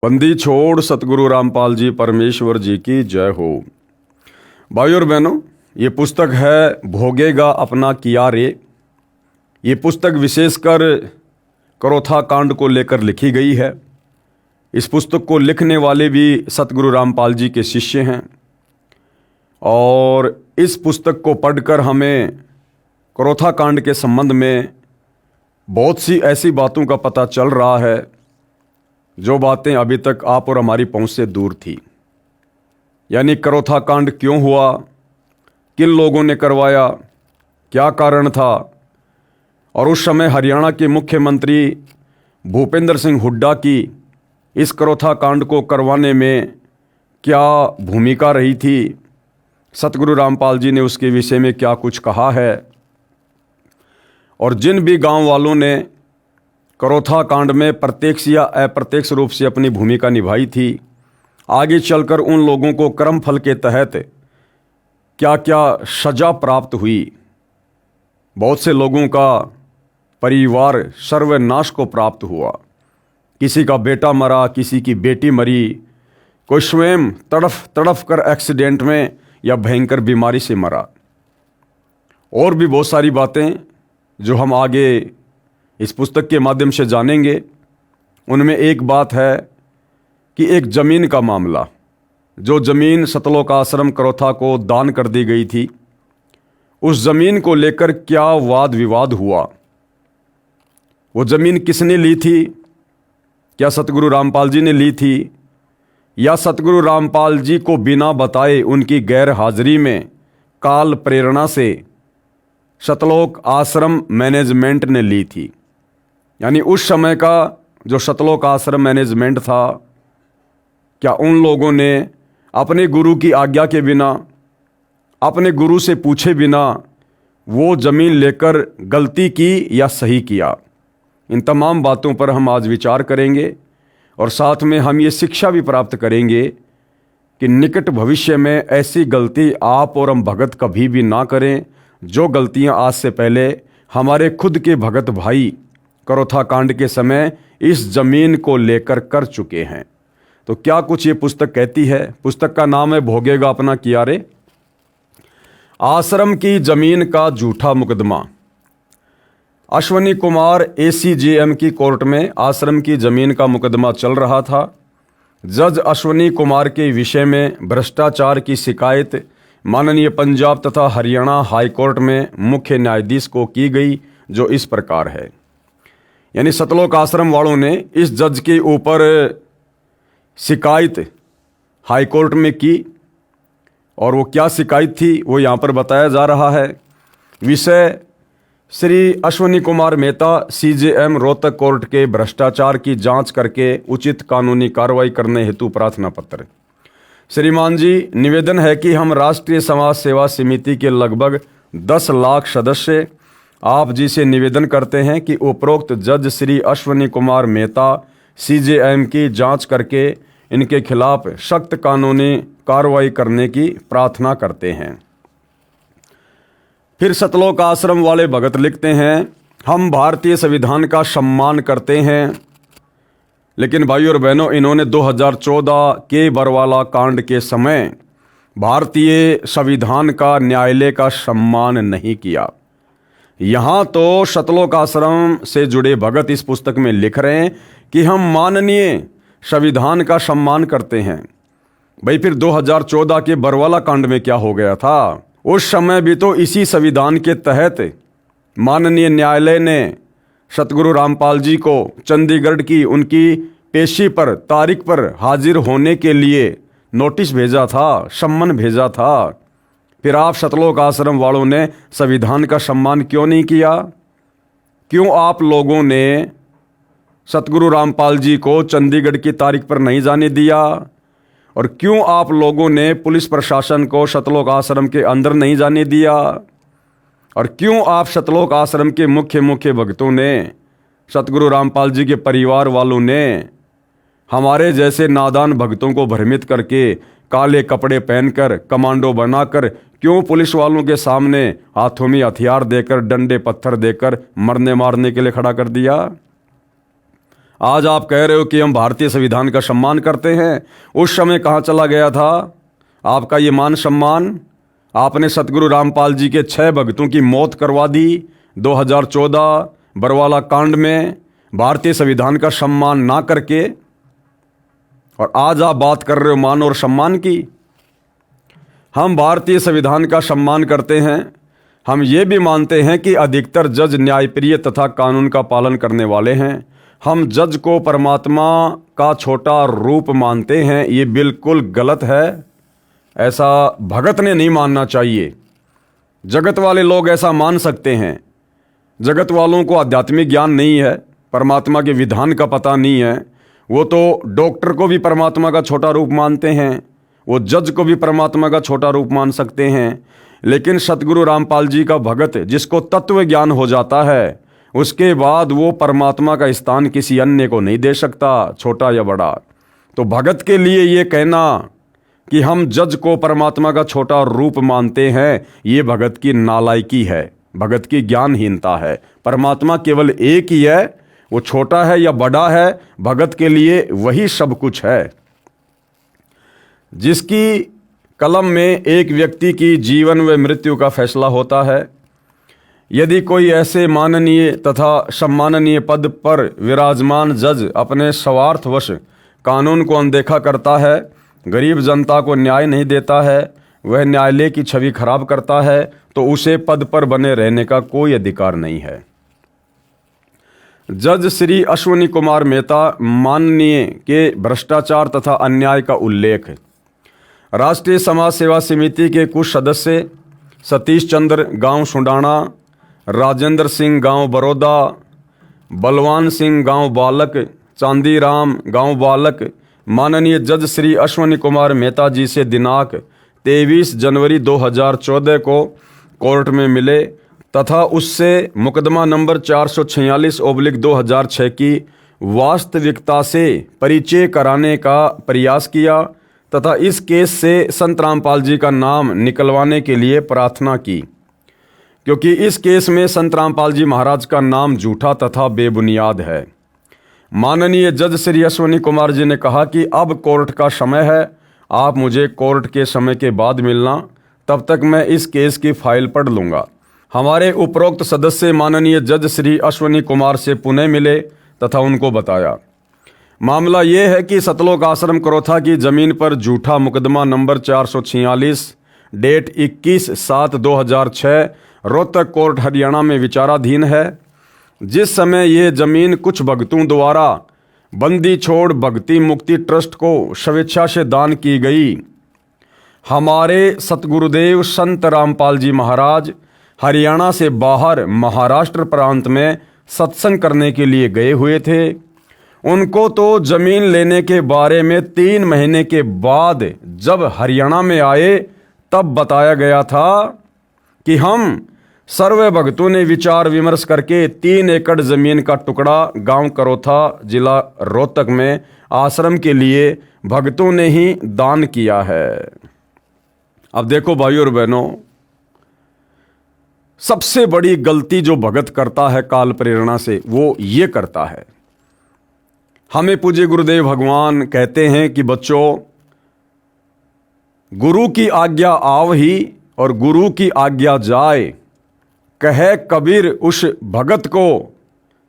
बंदी छोड़ सतगुरु रामपाल जी परमेश्वर जी की जय हो। भाई और बहनों, ये पुस्तक है भोगेगा अपना किया रे। ये पुस्तक विशेषकर करोथा कांड को लेकर लिखी गई है। इस पुस्तक को लिखने वाले भी सतगुरु रामपाल जी के शिष्य हैं और इस पुस्तक को पढ़कर हमें करोथा कांड के संबंध में बहुत सी ऐसी बातों का पता चल रहा है जो बातें अभी तक आप और हमारी पहुंच से दूर थी। यानी करोथा कांड क्यों हुआ, किन लोगों ने करवाया, क्या कारण था, और उस समय हरियाणा के मुख्यमंत्री भूपेंद्र सिंह हुड्डा की इस करोथा कांड को करवाने में क्या भूमिका रही थी, सतगुरु रामपाल जी ने उसके विषय में क्या कुछ कहा है। और जिन भी गांव वालों ने करोथा कांड में प्रत्यक्ष या अप्रत्यक्ष रूप से अपनी भूमिका निभाई थी, आगे चलकर उन लोगों को कर्म फल के तहत क्या क्या सजा प्राप्त हुई। बहुत से लोगों का परिवार सर्वनाश को प्राप्त हुआ। किसी का बेटा मरा, किसी की बेटी मरी, कोई स्वयं तड़फ तड़फ कर एक्सीडेंट में या भयंकर बीमारी से मरा। और भी बहुत सारी बातें जो हम आगे इस पुस्तक के माध्यम से जानेंगे। उनमें एक बात है कि एक ज़मीन का मामला, जो ज़मीन सतलोक आश्रम करोथा को दान कर दी गई थी, उस ज़मीन को लेकर क्या वाद विवाद हुआ। वो ज़मीन किसने ली थी? क्या सतगुरु रामपाल जी ने ली थी, या सतगुरु रामपाल जी को बिना बताए उनकी गैर हाजिरी में काल प्रेरणा से सतलोक आश्रम मैनेजमेंट ने ली थी। यानी उस समय का जो सतलोक आश्रम मैनेजमेंट था, क्या उन लोगों ने अपने गुरु की आज्ञा के बिना, अपने गुरु से पूछे बिना वो ज़मीन लेकर गलती की या सही किया? इन तमाम बातों पर हम आज विचार करेंगे और साथ में हम ये शिक्षा भी प्राप्त करेंगे कि निकट भविष्य में ऐसी गलती आप और हम भगत कभी भी ना करें, जो गलतियां आज से पहले हमारे खुद के भगत भाई करोथा कांड के समय इस ज़मीन को लेकर कर चुके हैं। तो क्या कुछ ये पुस्तक कहती है? पुस्तक का नाम है भोगेगा अपना किया रे। आश्रम की ज़मीन का झूठा मुकदमा। अश्वनी कुमार ACJM की कोर्ट में आश्रम की ज़मीन का मुकदमा चल रहा था। जज अश्वनी कुमार के विषय में भ्रष्टाचार की शिकायत माननीय पंजाब तथा हरियाणा हाई कोर्ट में मुख्य न्यायाधीश को की गई, जो इस प्रकार है। यानी सतलोक आश्रम वालों ने इस जज के ऊपर शिकायत हाई कोर्ट में की, और वो क्या शिकायत थी वो यहाँ पर बताया जा रहा है। विषय श्री अश्वनी कुमार मेहता CJM रोहतक कोर्ट के भ्रष्टाचार की जांच करके उचित कानूनी कार्रवाई करने हेतु प्रार्थना पत्र। श्रीमान जी, निवेदन है कि हम राष्ट्रीय समाज सेवा समिति के लगभग 10 लाख सदस्य आप जी से निवेदन करते हैं कि उपरोक्त जज श्री अश्वनी कुमार मेहता CJM की जांच करके इनके खिलाफ सख्त कानूनी कार्रवाई करने की प्रार्थना करते हैं। फिर सतलोक आश्रम वाले भगत लिखते हैं, हम भारतीय संविधान का सम्मान करते हैं, लेकिन भाई और बहनों, इन्होंने 2014 के बरवाला कांड के समय भारतीय संविधान का, न्यायालय का सम्मान नहीं किया। यहाँ तो सतलोक आश्रम से जुड़े भगत इस पुस्तक में लिख रहे हैं कि हम माननीय संविधान का सम्मान करते हैं। भाई, फिर 2014 के बरवाला कांड में क्या हो गया था? उस समय भी तो इसी संविधान के तहत माननीय न्यायालय ने सतगुरु रामपाल जी को चंडीगढ़ की उनकी पेशी पर तारीख पर हाजिर होने के लिए नोटिस भेजा था, सम्मन भेजा था। फिर आप सतलोक आश्रम वालों ने संविधान का सम्मान क्यों नहीं किया? क्यों आप लोगों ने सतगुरु रामपाल जी को चंडीगढ़ की तारीख पर नहीं जाने दिया? और क्यों आप लोगों ने पुलिस प्रशासन को सतलोक आश्रम के अंदर नहीं जाने दिया? और क्यों आप सतलोक आश्रम के मुख्य भक्तों ने, सतगुरु रामपाल जी के परिवार वालों ने हमारे जैसे नादान भक्तों को भ्रमित करके काले कपड़े पहनकर कमांडो बनाकर क्यों पुलिस वालों के सामने हाथों में हथियार देकर, डंडे पत्थर देकर मरने मारने के लिए खड़ा कर दिया? आज आप कह रहे हो कि हम भारतीय संविधान का सम्मान करते हैं, उस समय कहाँ चला गया था आपका ये मान सम्मान? आपने सतगुरु रामपाल जी के 6 भक्तों की मौत करवा दी 2014 बरवाला कांड में, भारतीय संविधान का सम्मान ना करके, और आज आप बात कर रहे हो मान और सम्मान की। हम भारतीय संविधान का सम्मान करते हैं। हम ये भी मानते हैं कि अधिकतर जज न्यायप्रिय तथा कानून का पालन करने वाले हैं। हम जज को परमात्मा का छोटा रूप मानते हैं, ये बिल्कुल गलत है। ऐसा भगत ने नहीं मानना चाहिए। जगत वाले लोग ऐसा मान सकते हैं। जगत वालों को आध्यात्मिक ज्ञान नहीं है, परमात्मा के विधान का पता नहीं है। वो तो डॉक्टर को भी परमात्मा का छोटा रूप मानते हैं, वो जज को भी परमात्मा का छोटा रूप मान सकते हैं। लेकिन सतगुरु रामपाल जी का भगत जिसको तत्व ज्ञान हो जाता है, उसके बाद वो परमात्मा का स्थान किसी अन्य को नहीं दे सकता, छोटा या बड़ा। तो भगत के लिए ये कहना कि हम जज को परमात्मा का छोटा रूप मानते हैं, ये भगत की नालायकी है, भगत की ज्ञानहीनता है। परमात्मा केवल एक ही है, वो छोटा है या बड़ा है, भगत के लिए वही सब कुछ है। जिसकी कलम में एक व्यक्ति की जीवन व मृत्यु का फैसला होता है। यदि कोई ऐसे माननीय तथा सम्माननीय पद पर विराजमान जज अपने स्वार्थवश कानून को अनदेखा करता है, गरीब जनता को न्याय नहीं देता है, वह न्यायालय की छवि खराब करता है, तो उसे पद पर बने रहने का कोई अधिकार नहीं है। जज श्री अश्विनी कुमार मेहता माननीय के भ्रष्टाचार तथा अन्याय का उल्लेख। राष्ट्रीय समाज सेवा समिति के कुछ सदस्य सतीश चंद्र गांव सुंडाना, राजेंद्र सिंह गांव बड़ौदा, बलवान सिंह गांव बालक, चांदीराम गांव बालक माननीय जज श्री अश्विनी कुमार मेहता जी से दिनांक 23 जनवरी 2014 को कोर्ट में मिले तथा उससे मुकदमा नंबर 446/2006 की वास्तविकता से परिचय कराने का प्रयास किया तथा इस केस से संत रामपाल जी का नाम निकलवाने के लिए प्रार्थना की, क्योंकि इस केस में संत रामपाल जी महाराज का नाम झूठा तथा बेबुनियाद है। माननीय जज श्री अश्विनी कुमार जी ने कहा कि अब कोर्ट का समय है, आप मुझे कोर्ट के समय के बाद मिलना, तब तक मैं इस केस की फाइल पढ़ लूँगा। हमारे उपरोक्त सदस्य माननीय जज श्री अश्विनी कुमार से पुणे मिले तथा उनको बताया मामला ये है कि सतलोक आश्रम करोथा की ज़मीन पर झूठा मुकदमा number 446 date 21/7/2006 Rohtak court Haryana में विचाराधीन है। जिस समय ये ज़मीन कुछ भक्तों द्वारा बंदी छोड़ भक्ति मुक्ति ट्रस्ट को स्वेच्छा से दान की गई। हमारे सतगुरुदेव संत रामपाल जी महाराज हरियाणा से बाहर महाराष्ट्र प्रांत में सत्संग करने के लिए गए हुए थे। उनको तो ज़मीन लेने के बारे में 3 महीने के बाद जब हरियाणा में आए तब बताया गया था कि हम सर्व भक्तों ने विचार विमर्श करके 3 एकड़ ज़मीन का टुकड़ा गांव करोथा जिला रोहतक में आश्रम के लिए भक्तों ने ही दान किया है। अब देखो भाइयों और बहनों, सबसे बड़ी गलती जो भगत करता है काल प्रेरणा से, वो ये करता है। हमें पूज्य गुरुदेव भगवान कहते हैं कि बच्चों, गुरु की आज्ञा आव ही और गुरु की आज्ञा जाए, कहे कबीर उस भगत को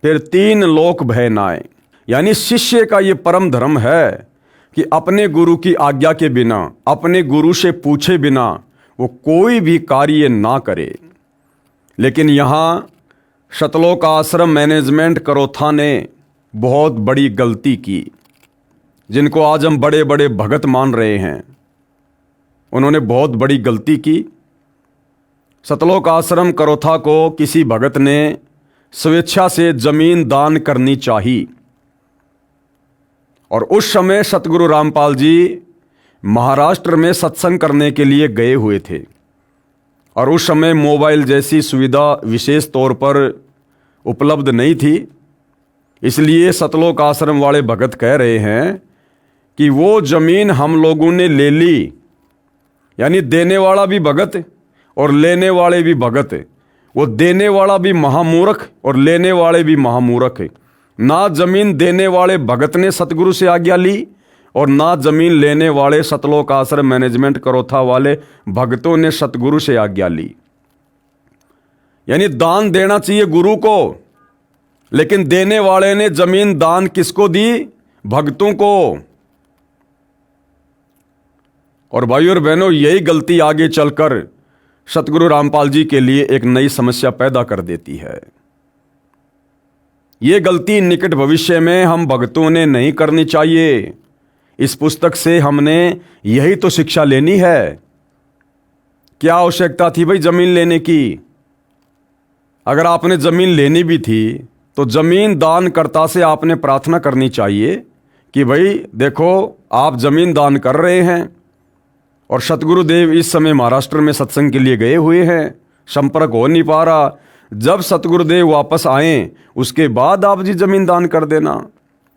फिर 3 लोक भय नाए। यानी शिष्य का ये परम धर्म है कि अपने गुरु की आज्ञा के बिना, अपने गुरु से पूछे बिना वो कोई भी कार्य ना करे। लेकिन यहाँ सतलोक आश्रम मैनेजमेंट करोथा ने बहुत बड़ी गलती की, जिनको आज हम बड़े बड़े भगत मान रहे हैं। उन्होंने बहुत बड़ी गलती की। सतलोक आश्रम करोथा को किसी भगत ने स्वेच्छा से जमीन दान करनी चाहिए। और उस समय सतगुरु रामपाल जी महाराष्ट्र में सत्संग करने के लिए गए हुए थे और उस समय मोबाइल जैसी सुविधा विशेष तौर पर उपलब्ध नहीं थी। इसलिए सतलोक आश्रम वाले भगत कह रहे हैं कि वो ज़मीन हम लोगों ने ले ली, यानी देने वाला भी भगत और लेने वाले भी भगत। वो देने वाला भी महामूर्ख और लेने वाले भी महामूर्ख। ना जमीन देने वाले भगत ने सतगुरु से आज्ञा ली और ना जमीन लेने वाले सतलोक आश्रम मैनेजमेंट करोथा वाले भक्तों ने सतगुरु से आज्ञा ली। यानी दान देना चाहिए गुरु को, लेकिन देने वाले ने जमीन दान किसको दी? भक्तों को। और भाइयों और बहनों, यही गलती आगे चलकर सतगुरु रामपाल जी के लिए एक नई समस्या पैदा कर देती है। यह गलती निकट भविष्य में हम भक्तों ने नहीं करनी चाहिए। इस पुस्तक से हमने यही तो शिक्षा लेनी है। क्या आवश्यकता थी भाई जमीन लेने की? अगर आपने जमीन लेनी भी थी तो जमीन दानकर्ता से आपने प्रार्थना करनी चाहिए कि भाई देखो, आप जमीन दान कर रहे हैं और सतगुरुदेव इस समय महाराष्ट्र में सत्संग के लिए गए हुए हैं, संपर्क हो नहीं पा रहा। जब सतगुरुदेव वापस आए उसके बाद आप जी जमीन दान कर देना।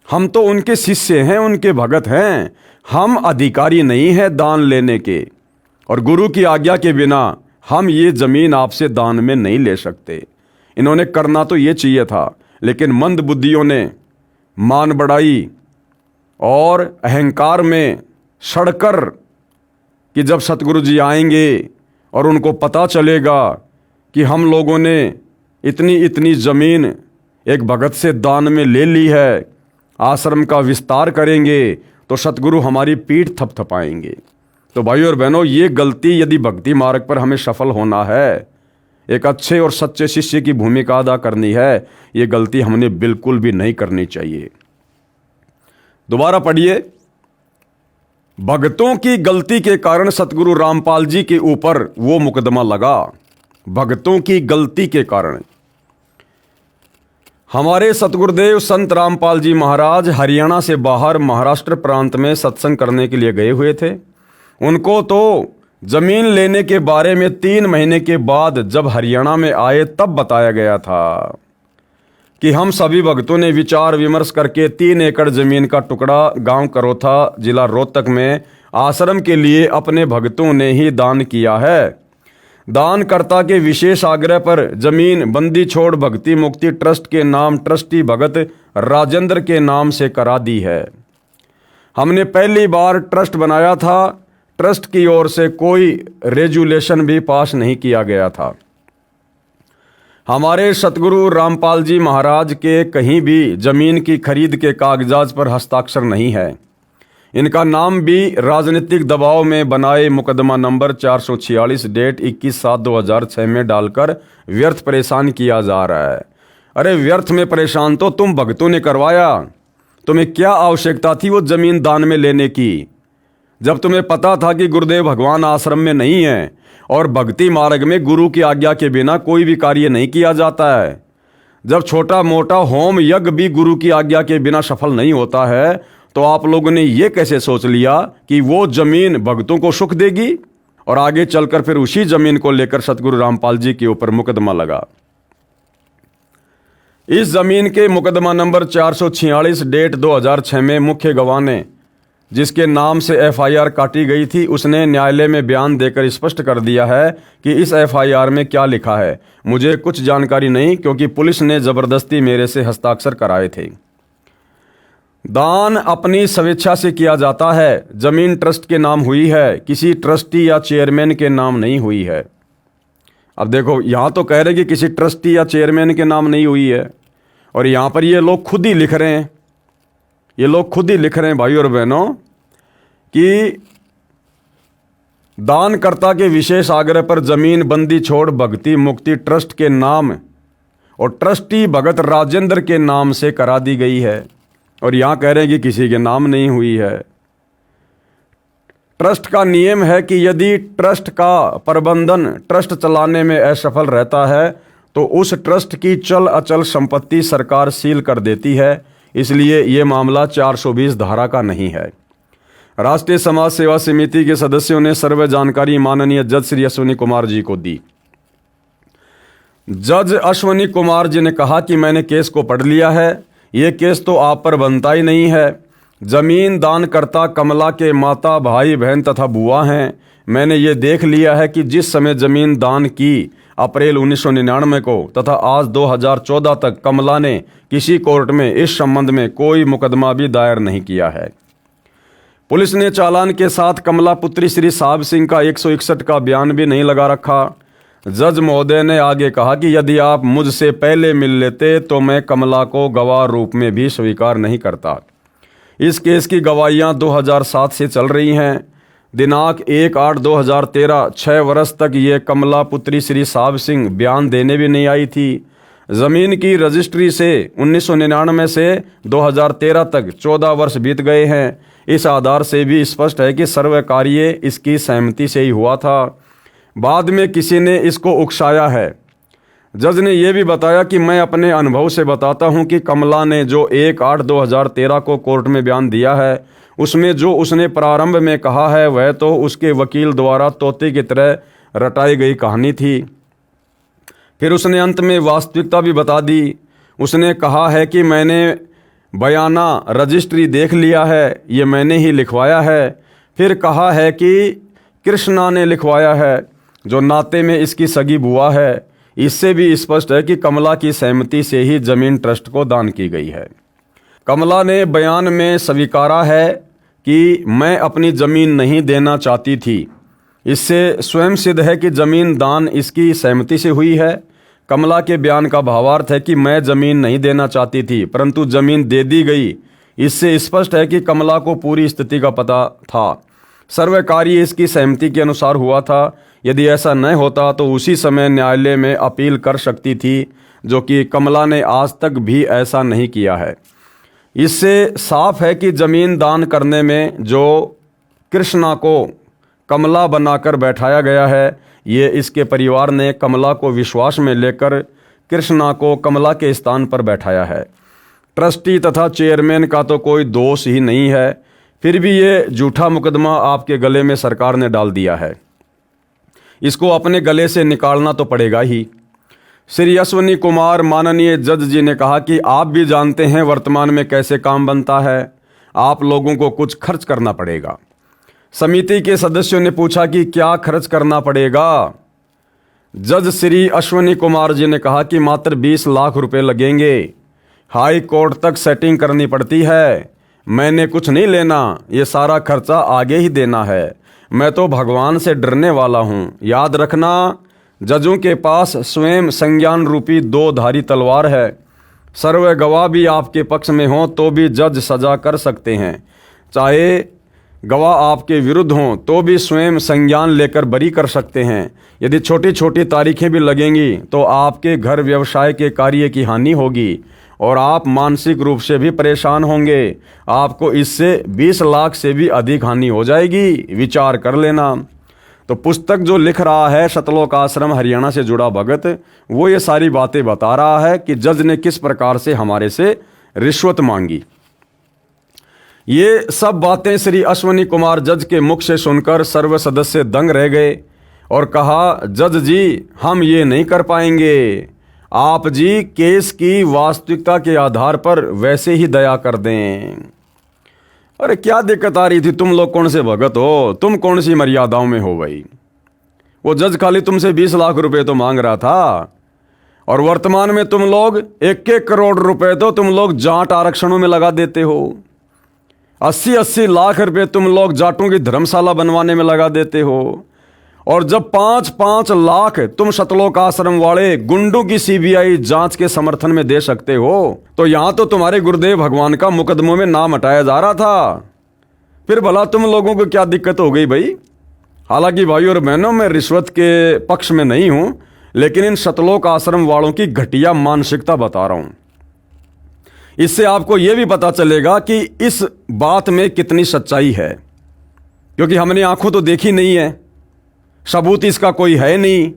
हम तो उनके शिष्य हैं, उनके भगत हैं, हम अधिकारी नहीं हैं दान लेने के, और गुरु की आज्ञा के बिना हम ये जमीन आपसे दान में नहीं ले सकते। इन्होंने करना तो ये चाहिए था, लेकिन मंद बुद्धियों ने मान बढ़ाई और अहंकार में सड़कर कि जब सतगुरु जी आएंगे और उनको पता चलेगा कि हम लोगों ने इतनी इतनी जमीन एक भगत से दान में ले ली है, आश्रम का विस्तार करेंगे तो सतगुरु हमारी पीठ थपथपाएंगे। तो भाइयों और बहनों, ये गलती यदि भक्ति मार्ग पर हमें सफल होना है, एक अच्छे और सच्चे शिष्य की भूमिका अदा करनी है, ये गलती हमने बिल्कुल भी नहीं करनी चाहिए। दोबारा पढ़िए। भक्तों की गलती के कारण सतगुरु रामपाल जी के ऊपर वो मुकदमा लगा। भक्तों की गलती के कारण हमारे सतगुरुदेव संत रामपाल जी महाराज हरियाणा से बाहर महाराष्ट्र प्रांत में सत्संग करने के लिए गए हुए थे। उनको तो जमीन लेने के बारे में 3 महीने के बाद जब हरियाणा में आए तब बताया गया था कि हम सभी भक्तों ने विचार विमर्श करके 3 एकड़ जमीन का टुकड़ा गांव करोथा जिला रोहतक में आश्रम के लिए अपने भक्तों ने ही दान किया है। दानकर्ता के विशेष आग्रह पर जमीन बंदी छोड़ भक्ति मुक्ति ट्रस्ट के नाम ट्रस्टी भगत राजेंद्र के नाम से करा दी है। हमने पहली बार ट्रस्ट बनाया था, ट्रस्ट की ओर से कोई रेजुलेशन भी पास नहीं किया गया था। हमारे सतगुरु रामपाल जी महाराज के कहीं भी जमीन की खरीद के कागजात पर हस्ताक्षर नहीं है। इनका नाम भी राजनीतिक दबाव में बनाए मुकदमा नंबर 446 डेट 21/7/2006 में डालकर व्यर्थ परेशान किया जा रहा है। अरे व्यर्थ में परेशान तो तुम भक्तों ने करवाया। तुम्हें क्या आवश्यकता थी वो जमीन दान में लेने की, जब तुम्हें पता था कि गुरुदेव भगवान आश्रम में नहीं है और भक्ति मार्ग में गुरु की आज्ञा के बिना कोई भी कार्य नहीं किया जाता है। जब छोटा मोटा होम यज्ञ भी गुरु की आज्ञा के बिना सफल नहीं होता है, तो आप लोगों ने ये कैसे सोच लिया कि वो जमीन भक्तों को सुख देगी? और आगे चलकर फिर उसी जमीन को लेकर सतगुरु रामपाल जी के ऊपर मुकदमा लगा। इस जमीन के मुकदमा नंबर 446 डेट 2006 में मुख्य गवाह ने जिसके नाम से एफआईआर काटी गई थी, उसने न्यायालय में बयान देकर स्पष्ट कर दिया है कि इस एफआईआर में क्या लिखा है मुझे कुछ जानकारी नहीं, क्योंकि पुलिस ने जबरदस्ती मेरे से हस्ताक्षर कराए थे। दान अपनी स्वेच्छा से किया जाता है। जमीन ट्रस्ट के नाम हुई है, किसी ट्रस्टी या चेयरमैन के नाम नहीं हुई है। अब देखो, यहां तो कह रहे कि किसी ट्रस्टी या चेयरमैन के नाम नहीं हुई है, और यहां पर ये लोग खुद ही लिख रहे हैं, ये लोग खुद ही लिख रहे हैं भाइयों और बहनों कि दानकर्ता के विशेष आग्रह पर जमीन बंदी छोड़ भक्ति मुक्ति ट्रस्ट के नाम और ट्रस्टी भगत राजेंद्र के नाम से करा दी गई है, और यहां कह रहे हैं कि किसी के नाम नहीं हुई है। ट्रस्ट का नियम है कि यदि ट्रस्ट का प्रबंधन ट्रस्ट चलाने में असफल रहता है तो उस ट्रस्ट की चल अचल संपत्ति सरकार सील कर देती है। इसलिए ये मामला 420 धारा का नहीं है। राष्ट्रीय समाज सेवा समिति के सदस्यों ने सर्व जानकारी माननीय जज श्री अश्विनी कुमार जी को दी। जज अश्विनी कुमार जी ने कहा कि मैंने केस को पढ़ लिया है, ये केस तो आप पर बनता ही नहीं है। जमीन दानकर्ता कमला के माता भाई बहन तथा बुआ हैं। मैंने ये देख लिया है कि जिस समय जमीन दान की अप्रैल 1999 को तथा आज 2014 तक कमला ने किसी कोर्ट में इस संबंध में कोई मुकदमा भी दायर नहीं किया है। पुलिस ने चालान के साथ कमला पुत्री श्री साहब सिंह का 161 का बयान भी नहीं लगा रखा। जज महोदय ने आगे कहा कि यदि आप मुझसे पहले मिल लेते तो मैं कमला को गवाह रूप में भी स्वीकार नहीं करता। इस केस की गवाहियां 2007 से चल रही हैं। दिनांक 1/8/2013 6 वर्ष तक ये कमला पुत्री श्री साहब सिंह बयान देने भी नहीं आई थी। ज़मीन की रजिस्ट्री से 1999 से 2013 तक 14 वर्ष बीत गए हैं। इस आधार से भी स्पष्ट है कि सर्व कार्य इसकी सहमति से ही हुआ था। बाद में किसी ने इसको उकसाया है। जज ने यह भी बताया कि मैं अपने अनुभव से बताता हूं कि कमला ने जो 1/8/2013 को कोर्ट में बयान दिया है उसमें जो उसने प्रारंभ में कहा है वह तो उसके वकील द्वारा तोते की तरह रटाई गई कहानी थी। फिर उसने अंत में वास्तविकता भी बता दी। उसने कहा है कि मैंने बयाना रजिस्ट्री देख लिया है, ये मैंने ही लिखवाया है। फिर कहा है कि कृष्णा ने लिखवाया है जो नाते में इसकी सगी बुआ है। इससे भी स्पष्ट है कि कमला की सहमति से ही जमीन ट्रस्ट को दान की गई है। कमला ने बयान में स्वीकारा है कि मैं अपनी ज़मीन नहीं देना चाहती थी। इससे स्वयं सिद्ध है कि ज़मीन दान इसकी सहमति से हुई है। कमला के बयान का भावार्थ है कि मैं ज़मीन नहीं देना चाहती थी परंतु ज़मीन दे दी गई। इससे स्पष्ट है कि कमला को पूरी स्थिति का पता था। सर्व कार्य इसकी सहमति के अनुसार हुआ था। यदि ऐसा न होता तो उसी समय न्यायालय में अपील कर सकती थी, जो कि कमला ने आज तक भी ऐसा नहीं किया है। इससे साफ है कि ज़मीन दान करने में जो कृष्णा को कमला बनाकर बैठाया गया है, ये इसके परिवार ने कमला को विश्वास में लेकर कृष्णा को कमला के स्थान पर बैठाया है। ट्रस्टी तथा चेयरमैन का तो कोई दोष ही नहीं है, फिर भी ये झूठा मुकदमा आपके गले में सरकार ने डाल दिया है। इसको अपने गले से निकालना तो पड़ेगा ही। श्री अश्वनी कुमार माननीय जज जी ने कहा कि आप भी जानते हैं वर्तमान में कैसे काम बनता है, आप लोगों को कुछ खर्च करना पड़ेगा। समिति के सदस्यों ने पूछा कि क्या खर्च करना पड़ेगा। जज श्री अश्वनी कुमार जी ने कहा कि मात्र 20 लाख रुपए लगेंगे। हाई कोर्ट तक सेटिंग करनी पड़ती है। मैंने कुछ नहीं लेना, ये सारा खर्चा आगे ही देना है। मैं तो भगवान से डरने वाला हूँ। याद रखना, जजों के पास स्वयं संज्ञान रूपी 2 धारी तलवार है। सर्व गवाह भी आपके पक्ष में हों तो भी जज सजा कर सकते हैं। चाहे गवाह आपके विरुद्ध हों तो भी स्वयं संज्ञान लेकर बरी कर सकते हैं। यदि छोटी छोटी तारीखें भी लगेंगी तो आपके घर व्यवसाय के कार्य की हानि होगी और आप मानसिक रूप से भी परेशान होंगे। आपको इससे 20 लाख से भी अधिक हानि हो जाएगी, विचार कर लेना। तो पुस्तक जो लिख रहा है सतलोक आश्रम हरियाणा से जुड़ा भगत, वो ये सारी बातें बता रहा है कि जज ने किस प्रकार से हमारे से रिश्वत मांगी। ये सब बातें श्री अश्वनी कुमार जज के मुख से सुनकर सर्व सदस्य दंग रह गए और कहा, जज जी हम ये नहीं कर पाएंगे। आप जी केस की वास्तविकता के आधार पर वैसे ही दया कर दें। अरे क्या दिक्कत आ रही थी? तुम लोग कौन से भगत हो? तुम कौन सी मर्यादाओं में हो भाई? वो जज खाली तुमसे 20 लाख रुपए तो मांग रहा था और वर्तमान में तुम लोग 1-1 करोड़ रुपए तो तुम लोग जाट आरक्षणों में लगा देते हो। 80-80 लाख रुपए तुम लोग जाटों की धर्मशाला बनवाने में लगा देते हो। और जब 5-5 लाख तुम सतलोक आश्रम वाले गुंडों की सीबीआई जांच के समर्थन में दे सकते हो, तो यहां तो तुम्हारे गुरुदेव भगवान का मुकदमों में नाम हटाया जा रहा था। फिर भला तुम लोगों को क्या दिक्कत हो गई भाई? हालांकि भाई और बहनों, मैं रिश्वत के पक्ष में नहीं हूं, लेकिन इन सतलोक आश्रम वालों की घटिया मानसिकता बता रहा हूं। इससे आपको यह भी पता चलेगा कि इस बात में कितनी सच्चाई है, क्योंकि हमने आंखों तो देखी नहीं है, सबूत इसका कोई है नहीं।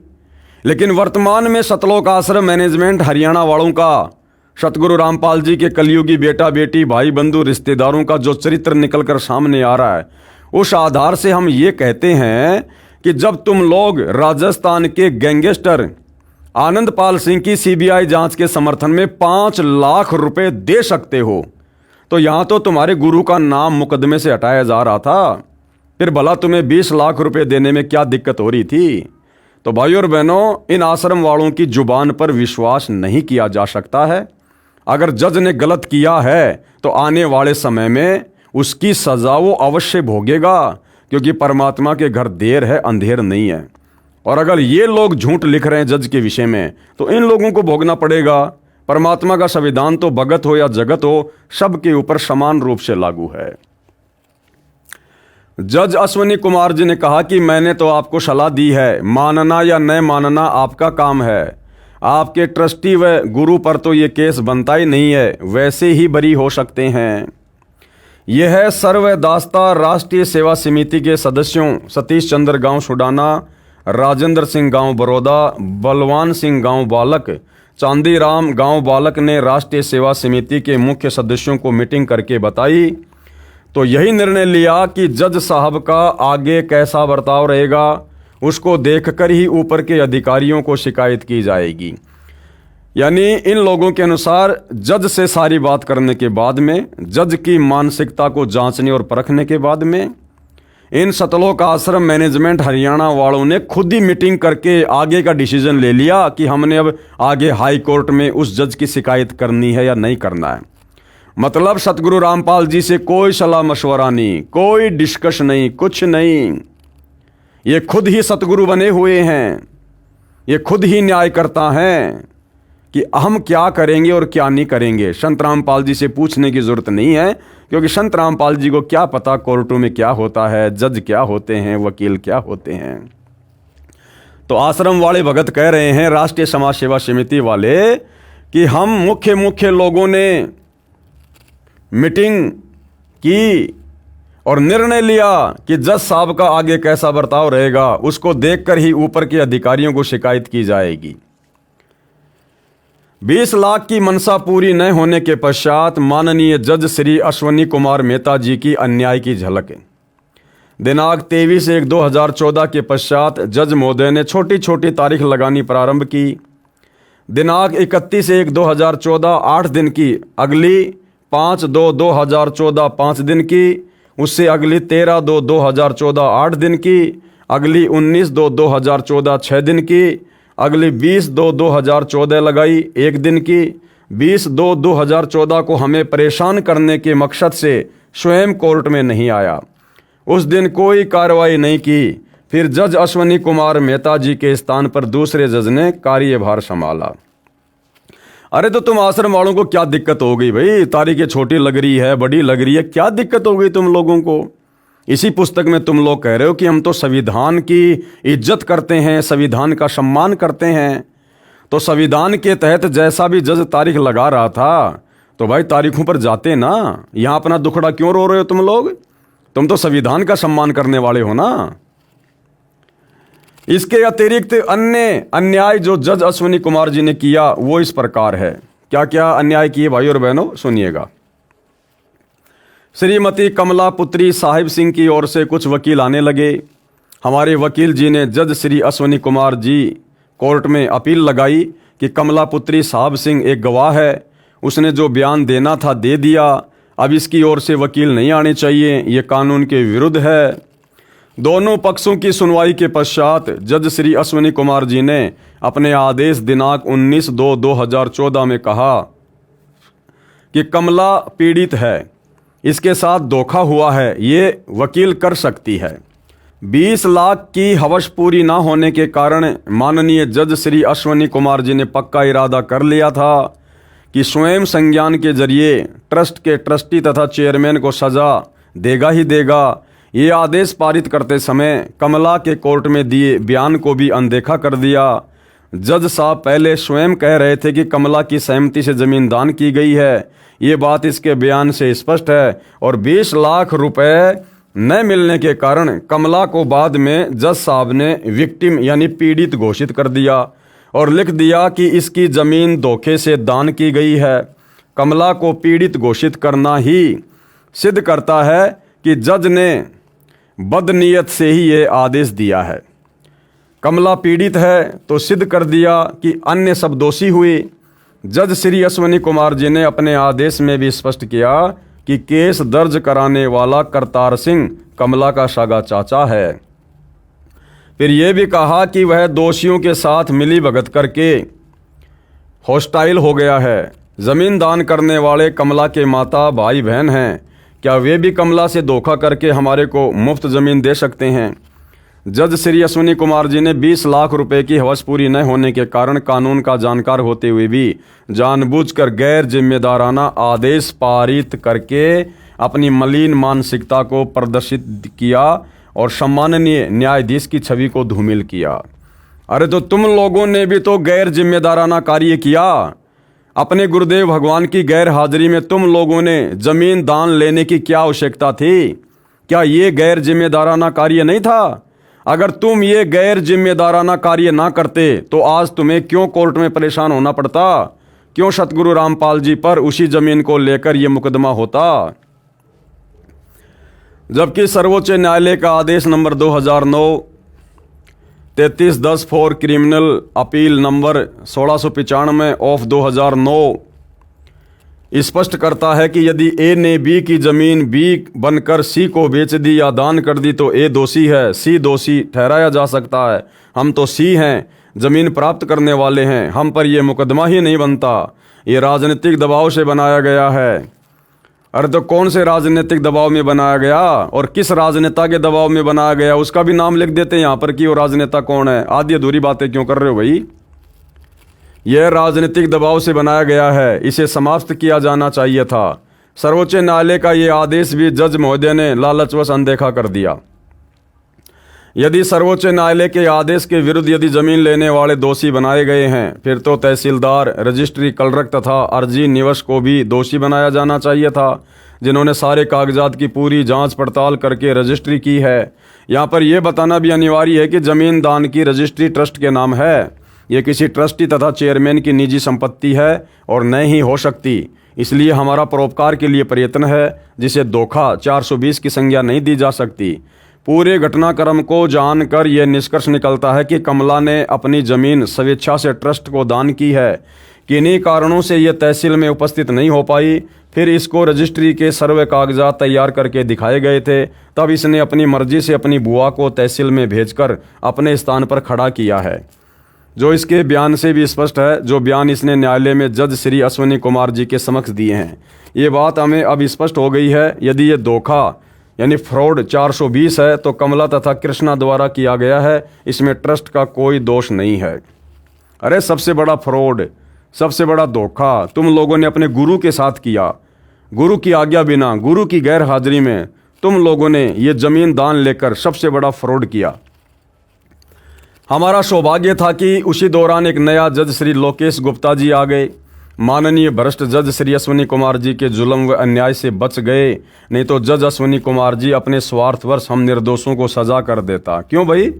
लेकिन वर्तमान में सतलोक आश्रम मैनेजमेंट हरियाणा वालों का, सतगुरु रामपाल जी के कलयुगी बेटा बेटी भाई बंधु रिश्तेदारों का जो चरित्र निकलकर सामने आ रहा है, उस आधार से हम ये कहते हैं कि जब तुम लोग राजस्थान के गैंगस्टर आनंदपाल सिंह की सीबीआई जांच के समर्थन में 5 लाख रुपए दे सकते हो, तो यहां तो तुम्हारे गुरु का नाम मुकदमे से हटाया जा रहा था। फिर भला तुम्हें 20 लाख रुपए देने में क्या दिक्कत हो रही थी? तो भाइयों और बहनों, इन आश्रम वालों की जुबान पर विश्वास नहीं किया जा सकता है। अगर जज ने गलत किया है तो आने वाले समय में उसकी सजा वो अवश्य भोगेगा, क्योंकि परमात्मा के घर देर है अंधेर नहीं है। और अगर ये लोग झूठ लिख रहे हैं जज के विषय में तो इन लोगों को भोगना पड़ेगा। परमात्मा का संविधान तो भगत हो या जगत हो, सबके ऊपर समान रूप से लागू है। जज अश्विनी कुमार जी ने कहा कि मैंने तो आपको सलाह दी है, मानना या न मानना आपका काम है। आपके ट्रस्टी व गुरु पर तो ये केस बनता ही नहीं है, वैसे ही बरी हो सकते हैं। यह है सर्वदास्ता राष्ट्रीय सेवा समिति के सदस्यों सतीश चंद्र गांव सुडाना, राजेंद्र सिंह गांव बड़ौदा, बलवान सिंह गांव बालक, चांदीराम गांव बालक ने राष्ट्रीय सेवा समिति के मुख्य सदस्यों को मीटिंग करके बताई। तो यही निर्णय लिया कि जज साहब का आगे कैसा बर्ताव रहेगा उसको देखकर ही ऊपर के अधिकारियों को शिकायत की जाएगी। यानी इन लोगों के अनुसार जज से सारी बात करने के बाद में, जज की मानसिकता को जांचने और परखने के बाद में, इन सतलोक आश्रम मैनेजमेंट हरियाणा वालों ने खुद ही मीटिंग करके आगे का डिसीजन ले लिया कि हमने अब आगे हाई कोर्ट में उस जज की शिकायत करनी है या नहीं करना है। मतलब सतगुरु रामपाल जी से कोई सलाह मशवरा नहीं, कोई डिस्कस नहीं, कुछ नहीं। ये खुद ही सतगुरु बने हुए हैं, ये खुद ही न्याय करता है कि हम क्या करेंगे और क्या नहीं करेंगे। संत रामपाल जी से पूछने की जरूरत नहीं है, क्योंकि संत रामपाल जी को क्या पता कोर्टों में क्या होता है, जज क्या होते हैं, वकील क्या होते हैं। तो आश्रम वाले भगत कह रहे हैं, राष्ट्रीय समाज सेवा समिति वाले, कि हम मुख्य लोगों ने मीटिंग की और निर्णय लिया कि जज साहब का आगे कैसा बर्ताव रहेगा उसको देखकर ही ऊपर के अधिकारियों को शिकायत की जाएगी। 20 लाख की मनसा पूरी न होने के पश्चात माननीय जज श्री अश्विनी कुमार मेहता जी की अन्याय की झलक। दिनांक 23/1/2014 के पश्चात जज महोदय ने छोटी छोटी तारीख लगानी प्रारंभ की। दिनांक 31/1/2014 8 दिन की, अगली 5/2/2014 5 दिन की, उससे अगली 13/2/2014 8 दिन की, अगली 19/2/2014 6 दिन की, अगली 20/2/2014 लगाई 1 दिन की। 20/2/2014 को हमें परेशान करने के मकसद से स्वयं कोर्ट में नहीं आया, उस दिन कोई कार्रवाई नहीं की। फिर जज अश्विनी कुमार मेहता जी के स्थान पर दूसरे जज ने कार्यभार संभाला। अरे तो तुम आश्रम वालों को क्या दिक्कत हो गई भाई? तारीखें छोटी लग रही है, बड़ी लग रही है, क्या दिक्कत हो गई तुम लोगों को? इसी पुस्तक में तुम लोग कह रहे हो कि हम तो संविधान की इज्जत करते हैं, संविधान का सम्मान करते हैं। तो संविधान के तहत जैसा भी जज तारीख लगा रहा था तो भाई तारीखों पर जाते ना। यहाँ अपना दुखड़ा क्यों रो रहे हो तुम लोग? तुम तो संविधान का सम्मान करने वाले हो ना। इसके अतिरिक्त अन्य अन्याय जो जज अश्विनी कुमार जी ने किया वो इस प्रकार है। क्या क्या अन्याय किए भाई और बहनों, सुनिएगा। श्रीमती कमला पुत्री साहिब सिंह की ओर से कुछ वकील आने लगे। हमारे वकील जी ने जज श्री अश्विनी कुमार जी कोर्ट में अपील लगाई कि कमला पुत्री साहिब सिंह एक गवाह है, उसने जो बयान देना था दे दिया, अब इसकी ओर से वकील नहीं आने चाहिए, ये कानून के विरुद्ध है। दोनों पक्षों की सुनवाई के पश्चात जज श्री अश्विनी कुमार जी ने अपने आदेश दिनांक 19/2/2014 में कहा कि कमला पीड़ित है, इसके साथ धोखा हुआ है, ये वकील कर सकती है। 20 लाख की हवस पूरी ना होने के कारण माननीय जज श्री अश्विनी कुमार जी ने पक्का इरादा कर लिया था कि स्वयं संज्ञान के जरिए ट्रस्ट के ट्रस्टी तथा चेयरमैन को सजा देगा ही देगा। ये आदेश पारित करते समय कमला के कोर्ट में दिए बयान को भी अनदेखा कर दिया। जज साहब पहले स्वयं कह रहे थे कि कमला की सहमति से जमीन दान की गई है, ये बात इसके बयान से स्पष्ट है। और 20 लाख रुपए न मिलने के कारण कमला को बाद में जज साहब ने विक्टिम यानी पीड़ित घोषित कर दिया और लिख दिया कि इसकी जमीन धोखे से दान की गई है। कमला को पीड़ित घोषित करना ही सिद्ध करता है कि जज ने बदनीयत से ही ये आदेश दिया है। कमला पीड़ित है तो सिद्ध कर दिया कि अन्य सब दोषी हुए। जज श्री अश्विनी कुमार जी ने अपने आदेश में भी स्पष्ट किया कि केस दर्ज कराने वाला करतार सिंह कमला का सगा चाचा है। फिर यह भी कहा कि वह दोषियों के साथ मिली भगत करके हॉस्टाइल हो गया है। जमीन दान करने वाले कमला के माता भाई बहन हैं, क्या वे भी कमला से धोखा करके हमारे को मुफ्त ज़मीन दे सकते हैं? जज श्री अश्विनी कुमार जी ने 20 लाख रुपए की हवस पूरी न होने के कारण कानून का जानकार होते हुए भी जानबूझकर गैर जिम्मेदाराना आदेश पारित करके अपनी मलिन मानसिकता को प्रदर्शित किया और सम्माननीय न्यायाधीश की छवि को धूमिल किया। अरे तो तुम लोगों ने भी तो गैर जिम्मेदाराना कार्य किया। अपने गुरुदेव भगवान की गैर हाजिरी में तुम लोगों ने जमीन दान लेने की क्या आवश्यकता थी? क्या ये गैर जिम्मेदाराना कार्य नहीं था? अगर तुम ये गैर जिम्मेदाराना कार्य ना करते तो आज तुम्हें क्यों कोर्ट में परेशान होना पड़ता? क्यों सतगुरु रामपाल जी पर उसी जमीन को लेकर यह मुकदमा होता? जबकि सर्वोच्च न्यायालय का आदेश number 2009-3310 for criminal appeal number 1695 of 2009 स्पष्ट करता है कि यदि ए ने बी की जमीन बी बनकर सी को बेच दी या दान कर दी तो ए दोषी है, सी दोषी ठहराया जा सकता है। हम तो सी हैं, जमीन प्राप्त करने वाले हैं, हम पर यह मुकदमा ही नहीं बनता। ये राजनीतिक दबाव से बनाया गया है। अरे तो कौन से राजनीतिक दबाव में बनाया गया और किस राजनेता के दबाव में बनाया गया उसका भी नाम लिख देते हैं यहाँ पर कि वो राजनेता कौन है। आधी अधूरी बातें क्यों कर रहे हो भाई? यह राजनीतिक दबाव से बनाया गया है, इसे समाप्त किया जाना चाहिए था। सर्वोच्च न्यायालय का यह आदेश भी जज महोदय ने लालचवश अनदेखा कर दिया। यदि सर्वोच्च न्यायालय के आदेश के विरुद्ध यदि जमीन लेने वाले दोषी बनाए गए हैं फिर तो तहसीलदार, रजिस्ट्री क्लर्क तथा अर्जी निवश को भी दोषी बनाया जाना चाहिए था, जिन्होंने सारे कागजात की पूरी जांच पड़ताल करके रजिस्ट्री की है। यहाँ पर यह बताना भी अनिवार्य है कि जमीन दान की रजिस्ट्री ट्रस्ट के नाम है। ये किसी ट्रस्टी तथा चेयरमैन की निजी संपत्ति है और न ही हो सकती। इसलिए हमारा परोपकार के लिए प्रयत्न है, जिसे धोखा 420 की संज्ञा नहीं दी जा सकती। पूरे घटनाक्रम को जानकर यह निष्कर्ष निकलता है कि कमला ने अपनी जमीन स्वेच्छा से ट्रस्ट को दान की है। किन्हीं कारणों से यह तहसील में उपस्थित नहीं हो पाई। फिर इसको रजिस्ट्री के सर्वे कागजात तैयार करके दिखाए गए थे, तब इसने अपनी मर्जी से अपनी बुआ को तहसील में भेजकर अपने स्थान पर खड़ा किया है, जो इसके बयान से भी स्पष्ट है, जो बयान इसने न्यायालय में जज श्री अश्विनी कुमार जी के समक्ष दिए हैं। ये बात हमें अब स्पष्ट हो गई है। यदि ये धोखा यानी फ्रॉड 420 है तो कमला तथा कृष्णा द्वारा किया गया है, इसमें ट्रस्ट का कोई दोष नहीं है। अरे सबसे बड़ा फ्रॉड, सबसे बड़ा धोखा तुम लोगों ने अपने गुरु के साथ किया। गुरु की आज्ञा बिना, गुरु की गैर हाजिरी में तुम लोगों ने ये जमीन दान लेकर सबसे बड़ा फ्रॉड किया। हमारा सौभाग्य था कि उसी दौरान एक नया जज श्री लोकेश गुप्ता जी आ गए। माननीय भ्रष्ट जज श्री अश्विनी कुमार जी के जुल्म व अन्याय से बच गए, नहीं तो जज अश्विनी कुमार जी अपने स्वार्थवश हम निर्दोषों को सजा कर देता। क्यों भाई?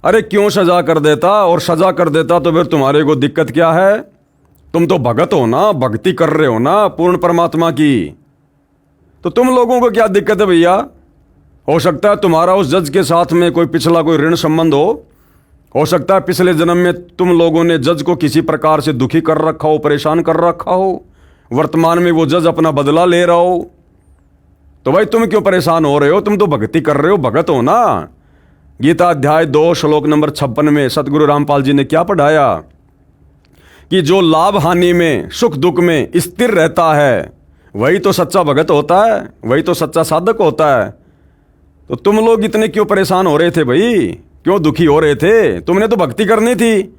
अरे क्यों सजा कर देता? और सजा कर देता तो फिर तुम्हारे को दिक्कत क्या है? तुम तो भगत हो ना, भक्ति कर रहे हो ना पूर्ण परमात्मा की, तो तुम लोगों को क्या दिक्कत है भैया? हो सकता है तुम्हारा उस जज के साथ में कोई पिछला कोई ऋण संबंध हो सकता है पिछले जन्म में तुम लोगों ने जज को किसी प्रकार से दुखी कर रखा हो, परेशान कर रखा हो, वर्तमान में वो जज अपना बदला ले रहा हो। तो भाई तुम क्यों परेशान हो रहे हो? तुम तो भक्ति कर रहे हो, भगत हो ना। गीता अध्याय 2 श्लोक नंबर 56 में सतगुरु रामपाल जी ने क्या पढ़ाया कि जो लाभ हानि में, सुख दुख में स्थिर रहता है वही तो सच्चा भगत होता है, वही तो सच्चा साधक होता है। तो तुम लोग इतने क्यों परेशान हो रहे थे भाई? क्यों दुखी हो रहे थे? तुमने तो भक्ति करनी थी।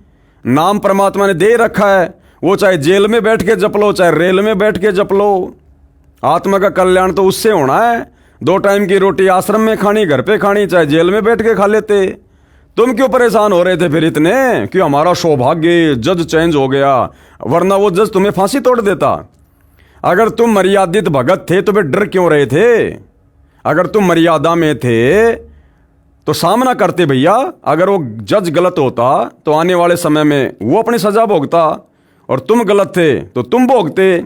नाम परमात्मा ने दे रखा है, वो चाहे जेल में बैठ के जप लो, चाहे रेल में बैठ के जप लो। आत्मा का कल्याण तो उससे होना है। 2 टाइम की रोटी आश्रम में खानी, घर पे खानी, चाहे जेल में बैठ के खा लेते। तुम क्यों परेशान हो रहे थे फिर इतने कि हमारा सौभाग्य जज चेंज हो गया, वरना वो जज तुम्हें फांसी तोड़ देता। अगर तुम मर्यादित भगत थे तो फिर डर क्यों रहे थे? अगर तुम मर्यादा में थे तो सामना करते भैया। अगर वो जज गलत होता तो आने वाले समय में वो अपनी सजा भोगता, और तुम गलत थे तो तुम भोगते।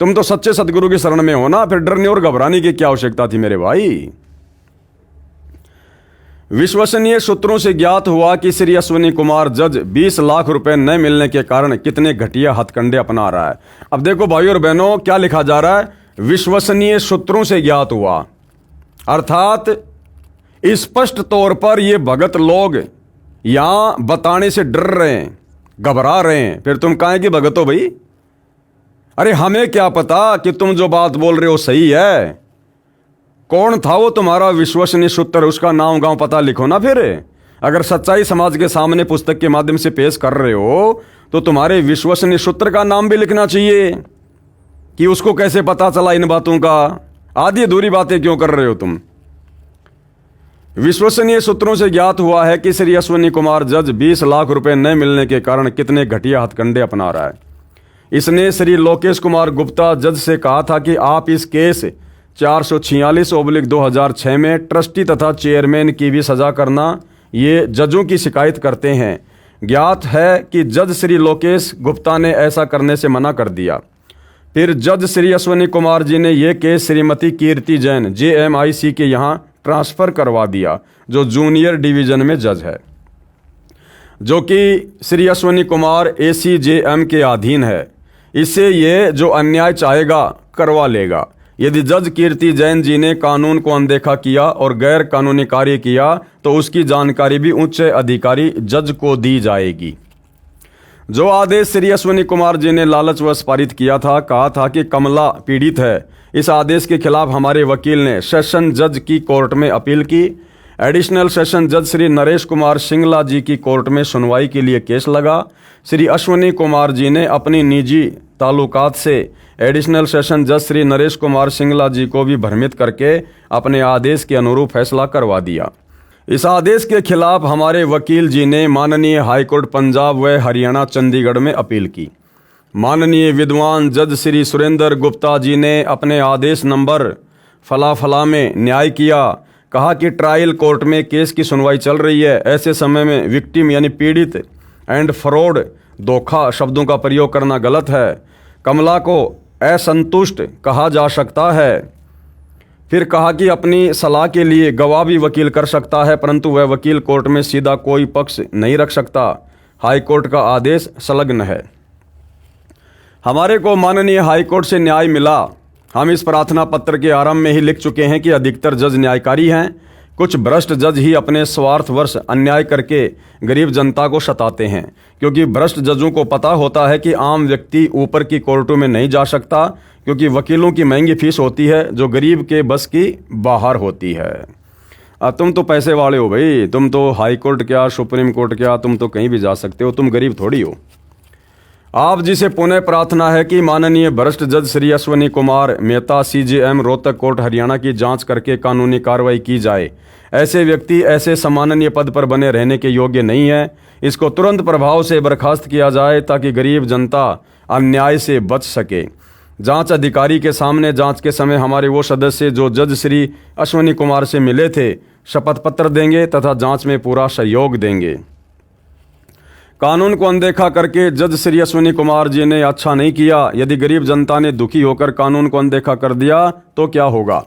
तुम तो सच्चे सदगुरु की शरण में हो ना, फिर डरने और घबराने की क्या आवश्यकता थी मेरे भाई? विश्वसनीय सूत्रों से ज्ञात हुआ कि श्री अश्विनी कुमार जज 20 लाख रुपए न मिलने के कारण कितने घटिया हथकंडे अपना रहा है। अब देखो भाई और बहनों, क्या लिखा जा रहा है? विश्वसनीय सूत्रों से ज्ञात हुआ, अर्थात स्पष्ट तौर पर ये भगत लोग यहां बताने से डर रहे हैं, घबरा रहे हैं। फिर तुम काहे की भगत हो भाई? अरे हमें क्या पता कि तुम जो बात बोल रहे हो सही है। कौन था वो तुम्हारा विश्वसनीय सूत्र? उसका नाम गांव पता लिखो ना। फिर अगर सच्चाई समाज के सामने पुस्तक के माध्यम से पेश कर रहे हो तो तुम्हारे विश्वसनीय सूत्र का नाम भी लिखना चाहिए कि उसको कैसे पता चला इन बातों का। आधी अधूरी बातें क्यों कर रहे हो तुम? विश्वसनीय सूत्रों से ज्ञात हुआ है कि श्री अश्विनी कुमार जज 20 लाख रुपए न मिलने के कारण कितने घटिया हथकंडे अपना रहा है। इसने श्री लोकेश कुमार गुप्ता जज से कहा था कि आप इस केस 446/2006 में ट्रस्टी तथा चेयरमैन की भी सजा करना। ये जजों की शिकायत करते हैं। ज्ञात है कि जज श्री लोकेश गुप्ता ने ऐसा करने से मना कर दिया। फिर जज श्री अश्विनी कुमार जी ने यह केस श्रीमती कीर्ति जैन JMIC के यहाँ ट्रांसफर करवा दिया, जो जूनियर डिवीजन में जज है, जो कि श्री अश्विनी कुमार ACJM के अधीन है। इससे ये जो अन्याय चाहेगा करवा लेगा। यदि जज कीर्ति जैन जी ने कानून को अनदेखा किया और गैर कानूनी कार्य किया तो उसकी जानकारी भी उच्च अधिकारी जज को दी जाएगी। जो आदेश श्री अश्विनी कुमार जी ने लालचवश पारित किया था, कहा था कि कमला पीड़ित है, इस आदेश के खिलाफ हमारे वकील ने सेशन जज की कोर्ट में अपील की। एडिशनल सेशन जज श्री नरेश कुमार सिंगला जी की कोर्ट में सुनवाई के लिए केस लगा। श्री अश्विनी कुमार जी ने अपनी निजी ताल्लुकात से एडिशनल सेशन जज श्री नरेश कुमार सिंगला जी को भी भ्रमित करके अपने आदेश के अनुरूप फैसला करवा दिया। इस आदेश के खिलाफ हमारे वकील जी ने माननीय हाईकोर्ट पंजाब व हरियाणा चंडीगढ़ में अपील की। माननीय विद्वान जज श्री सुरेंद्र गुप्ता जी ने अपने आदेश नंबर फला में न्याय किया। कहा कि ट्रायल कोर्ट में केस की सुनवाई चल रही है, ऐसे समय में विक्टिम यानी पीड़ित एंड फ्रॉड धोखा शब्दों का प्रयोग करना गलत है। कमला को असंतुष्ट कहा जा सकता है। फिर कहा कि अपनी सलाह के लिए गवाह भी वकील कर सकता है, परंतु वह वकील कोर्ट में सीधा कोई पक्ष नहीं रख सकता। हाईकोर्ट का आदेश संलग्न है। हमारे को माननीय हाईकोर्ट से न्याय मिला। हम इस प्रार्थना पत्र के आरंभ में ही लिख चुके हैं कि अधिकतर जज न्यायकारी हैं। कुछ भ्रष्ट जज ही अपने स्वार्थवश अन्याय करके गरीब जनता को सताते हैं, क्योंकि भ्रष्ट जजों को पता होता है कि आम व्यक्ति ऊपर की कोर्टों में नहीं जा सकता, क्योंकि वकीलों की महंगी फीस होती है जो गरीब के बस की बाहर होती है। तुम तो पैसे वाले हो भाई, तुम तो हाई कोर्ट क्या सुप्रीम कोर्ट क्या, तुम तो कहीं भी जा सकते हो, तुम गरीब थोड़ी हो। आप जी से पुनः प्रार्थना है कि माननीय भ्रष्ट जज श्री अश्विनी कुमार मेहता CJM रोहतक कोर्ट हरियाणा की जांच करके कानूनी कार्रवाई की जाए। ऐसे व्यक्ति ऐसे सम्माननीय पद पर बने रहने के योग्य नहीं है। इसको तुरंत प्रभाव से बर्खास्त किया जाए ताकि गरीब जनता अन्याय से बच सके। जांच अधिकारी के सामने जांच के समय हमारे वो सदस्य जो जज श्री अश्विनी कुमार से मिले थे शपथ पत्र देंगे तथा जांच में पूरा सहयोग देंगे। कानून को अनदेखा करके जज श्री अश्विनी कुमार जी ने अच्छा नहीं किया। यदि गरीब जनता ने दुखी होकर कानून को अनदेखा कर दिया तो क्या होगा?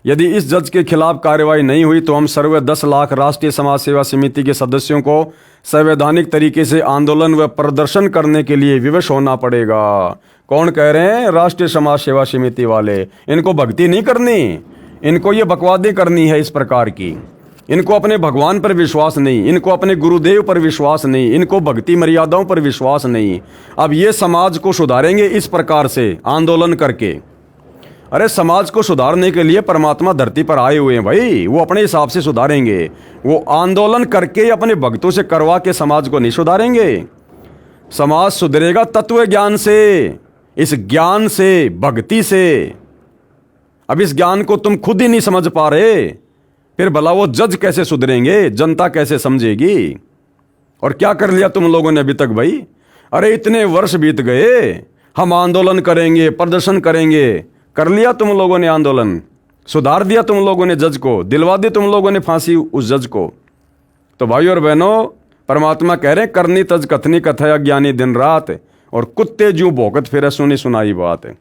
यदि इस जज के खिलाफ कार्रवाई नहीं हुई तो हम सर्वे 10 लाख राष्ट्रीय समाज सेवा समिति के सदस्यों को संवैधानिक तरीके से आंदोलन व प्रदर्शन करने के लिए विवश होना पड़ेगा। कौन कह रहे हैं? राष्ट्रीय समाज सेवा समिति वाले। इनको भक्ति नहीं करनी, इनको ये बकवादी करनी है इस प्रकार की। इनको अपने भगवान पर विश्वास नहीं, इनको अपने गुरुदेव पर विश्वास नहीं, इनको भक्ति मर्यादाओं पर विश्वास नहीं। अब ये समाज को सुधारेंगे इस प्रकार से आंदोलन करके। अरे समाज को सुधारने के लिए परमात्मा धरती पर आए हुए हैं भाई, वो अपने हिसाब से सुधारेंगे। वो आंदोलन करके अपने भक्तों से करवा के समाज को नहीं सुधारेंगे। समाज सुधरेगा तत्व ज्ञान से, इस ज्ञान से, भक्ति से। अब इस ज्ञान को तुम खुद ही नहीं समझ पा रहे, फिर भला वो जज कैसे सुधरेंगे, जनता कैसे समझेगी? और क्या कर लिया तुम लोगों ने अभी तक भाई? अरे इतने वर्ष बीत गए, हम आंदोलन करेंगे, प्रदर्शन करेंगे, कर लिया तुम लोगों ने आंदोलन, सुधार दिया तुम लोगों ने जज को, दिलवा दी तुम लोगों ने फांसी उस जज को। तो भाई और बहनों, परमात्मा कह रहे करनी तज कथनी कथया ज्ञानी दिन रात, और कुत्ते जू भौंकत फिर सुनी सुनाई बात है।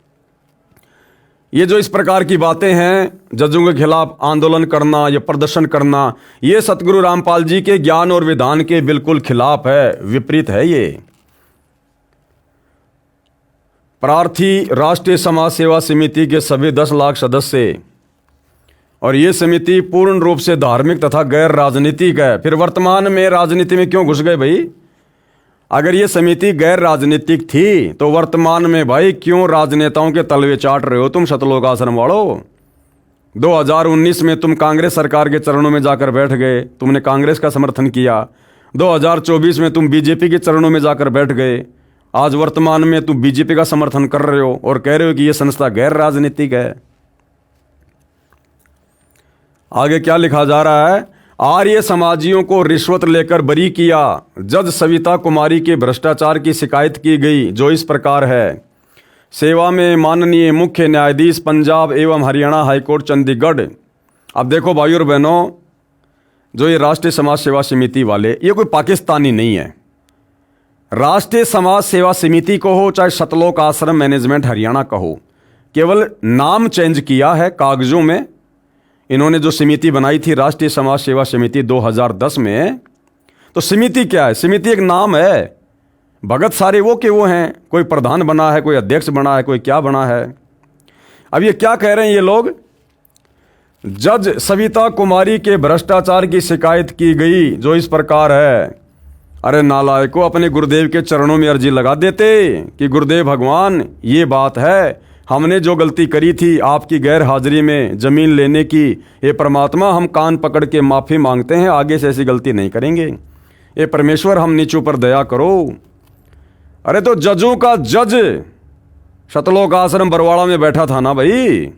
ये जो इस प्रकार की बातें हैं, जजों के खिलाफ आंदोलन करना या प्रदर्शन करना, ये सतगुरु रामपाल जी के ज्ञान और विधान के बिल्कुल खिलाफ है, विपरीत है। ये प्रार्थी राष्ट्रीय समाज सेवा समिति के सभी 10 लाख सदस्य और ये समिति पूर्ण रूप से धार्मिक तथा गैर राजनीतिक है। फिर वर्तमान में राजनीति में क्यों घुस गए भाई? अगर ये समिति गैर राजनीतिक थी तो वर्तमान में भाई क्यों राजनेताओं के तलवे चाट रहे हो तुम सतलोक आश्रम वालों? 2019 में तुम कांग्रेस सरकार के चरणों में जाकर बैठ गए, तुमने कांग्रेस का समर्थन किया। 2024 में तुम बीजेपी के चरणों में जाकर बैठ गए। आज वर्तमान में तुम बीजेपी का समर्थन कर रहे हो और कह रहे हो कि यह संस्था गैर राजनीतिक है। आगे क्या लिखा जा रहा है? आर्य समाजियों को रिश्वत लेकर बरी किया। जज सविता कुमारी के भ्रष्टाचार की शिकायत की गई जो इस प्रकार है। सेवा में माननीय मुख्य न्यायाधीश पंजाब एवं हरियाणा हाईकोर्ट चंडीगढ़। अब देखो भाइयों और बहनों, जो ये राष्ट्रीय समाज सेवा समिति वाले, ये कोई पाकिस्तानी नहीं है। राष्ट्रीय समाज सेवा समिति को हो चाहे सतलोक आश्रम मैनेजमेंट हरियाणा का हो, केवल नाम चेंज किया है कागजों में। इन्होंने जो समिति बनाई थी राष्ट्रीय समाज सेवा समिति 2010 में, तो समिति क्या है? समिति एक नाम है। भगत सारे वो के वो हैं, कोई प्रधान बना है, कोई अध्यक्ष बना है, कोई क्या बना है। अब ये क्या कह रहे हैं ये लोग? जज सविता कुमारी के भ्रष्टाचार की शिकायत की गई जो इस प्रकार है। अरे नालायकों, अपने गुरुदेव के चरणों में अर्जी लगा देते कि गुरुदेव भगवान ये बात है, हमने जो गलती करी थी आपकी गैर हाजिरी में जमीन लेने की, ये परमात्मा हम कान पकड़ के माफ़ी मांगते हैं, आगे से ऐसी गलती नहीं करेंगे। ये परमेश्वर हम नीचों पर दया करो। अरे तो जजों का जज सतलोक आश्रम बरवाड़ा में बैठा था ना भाई।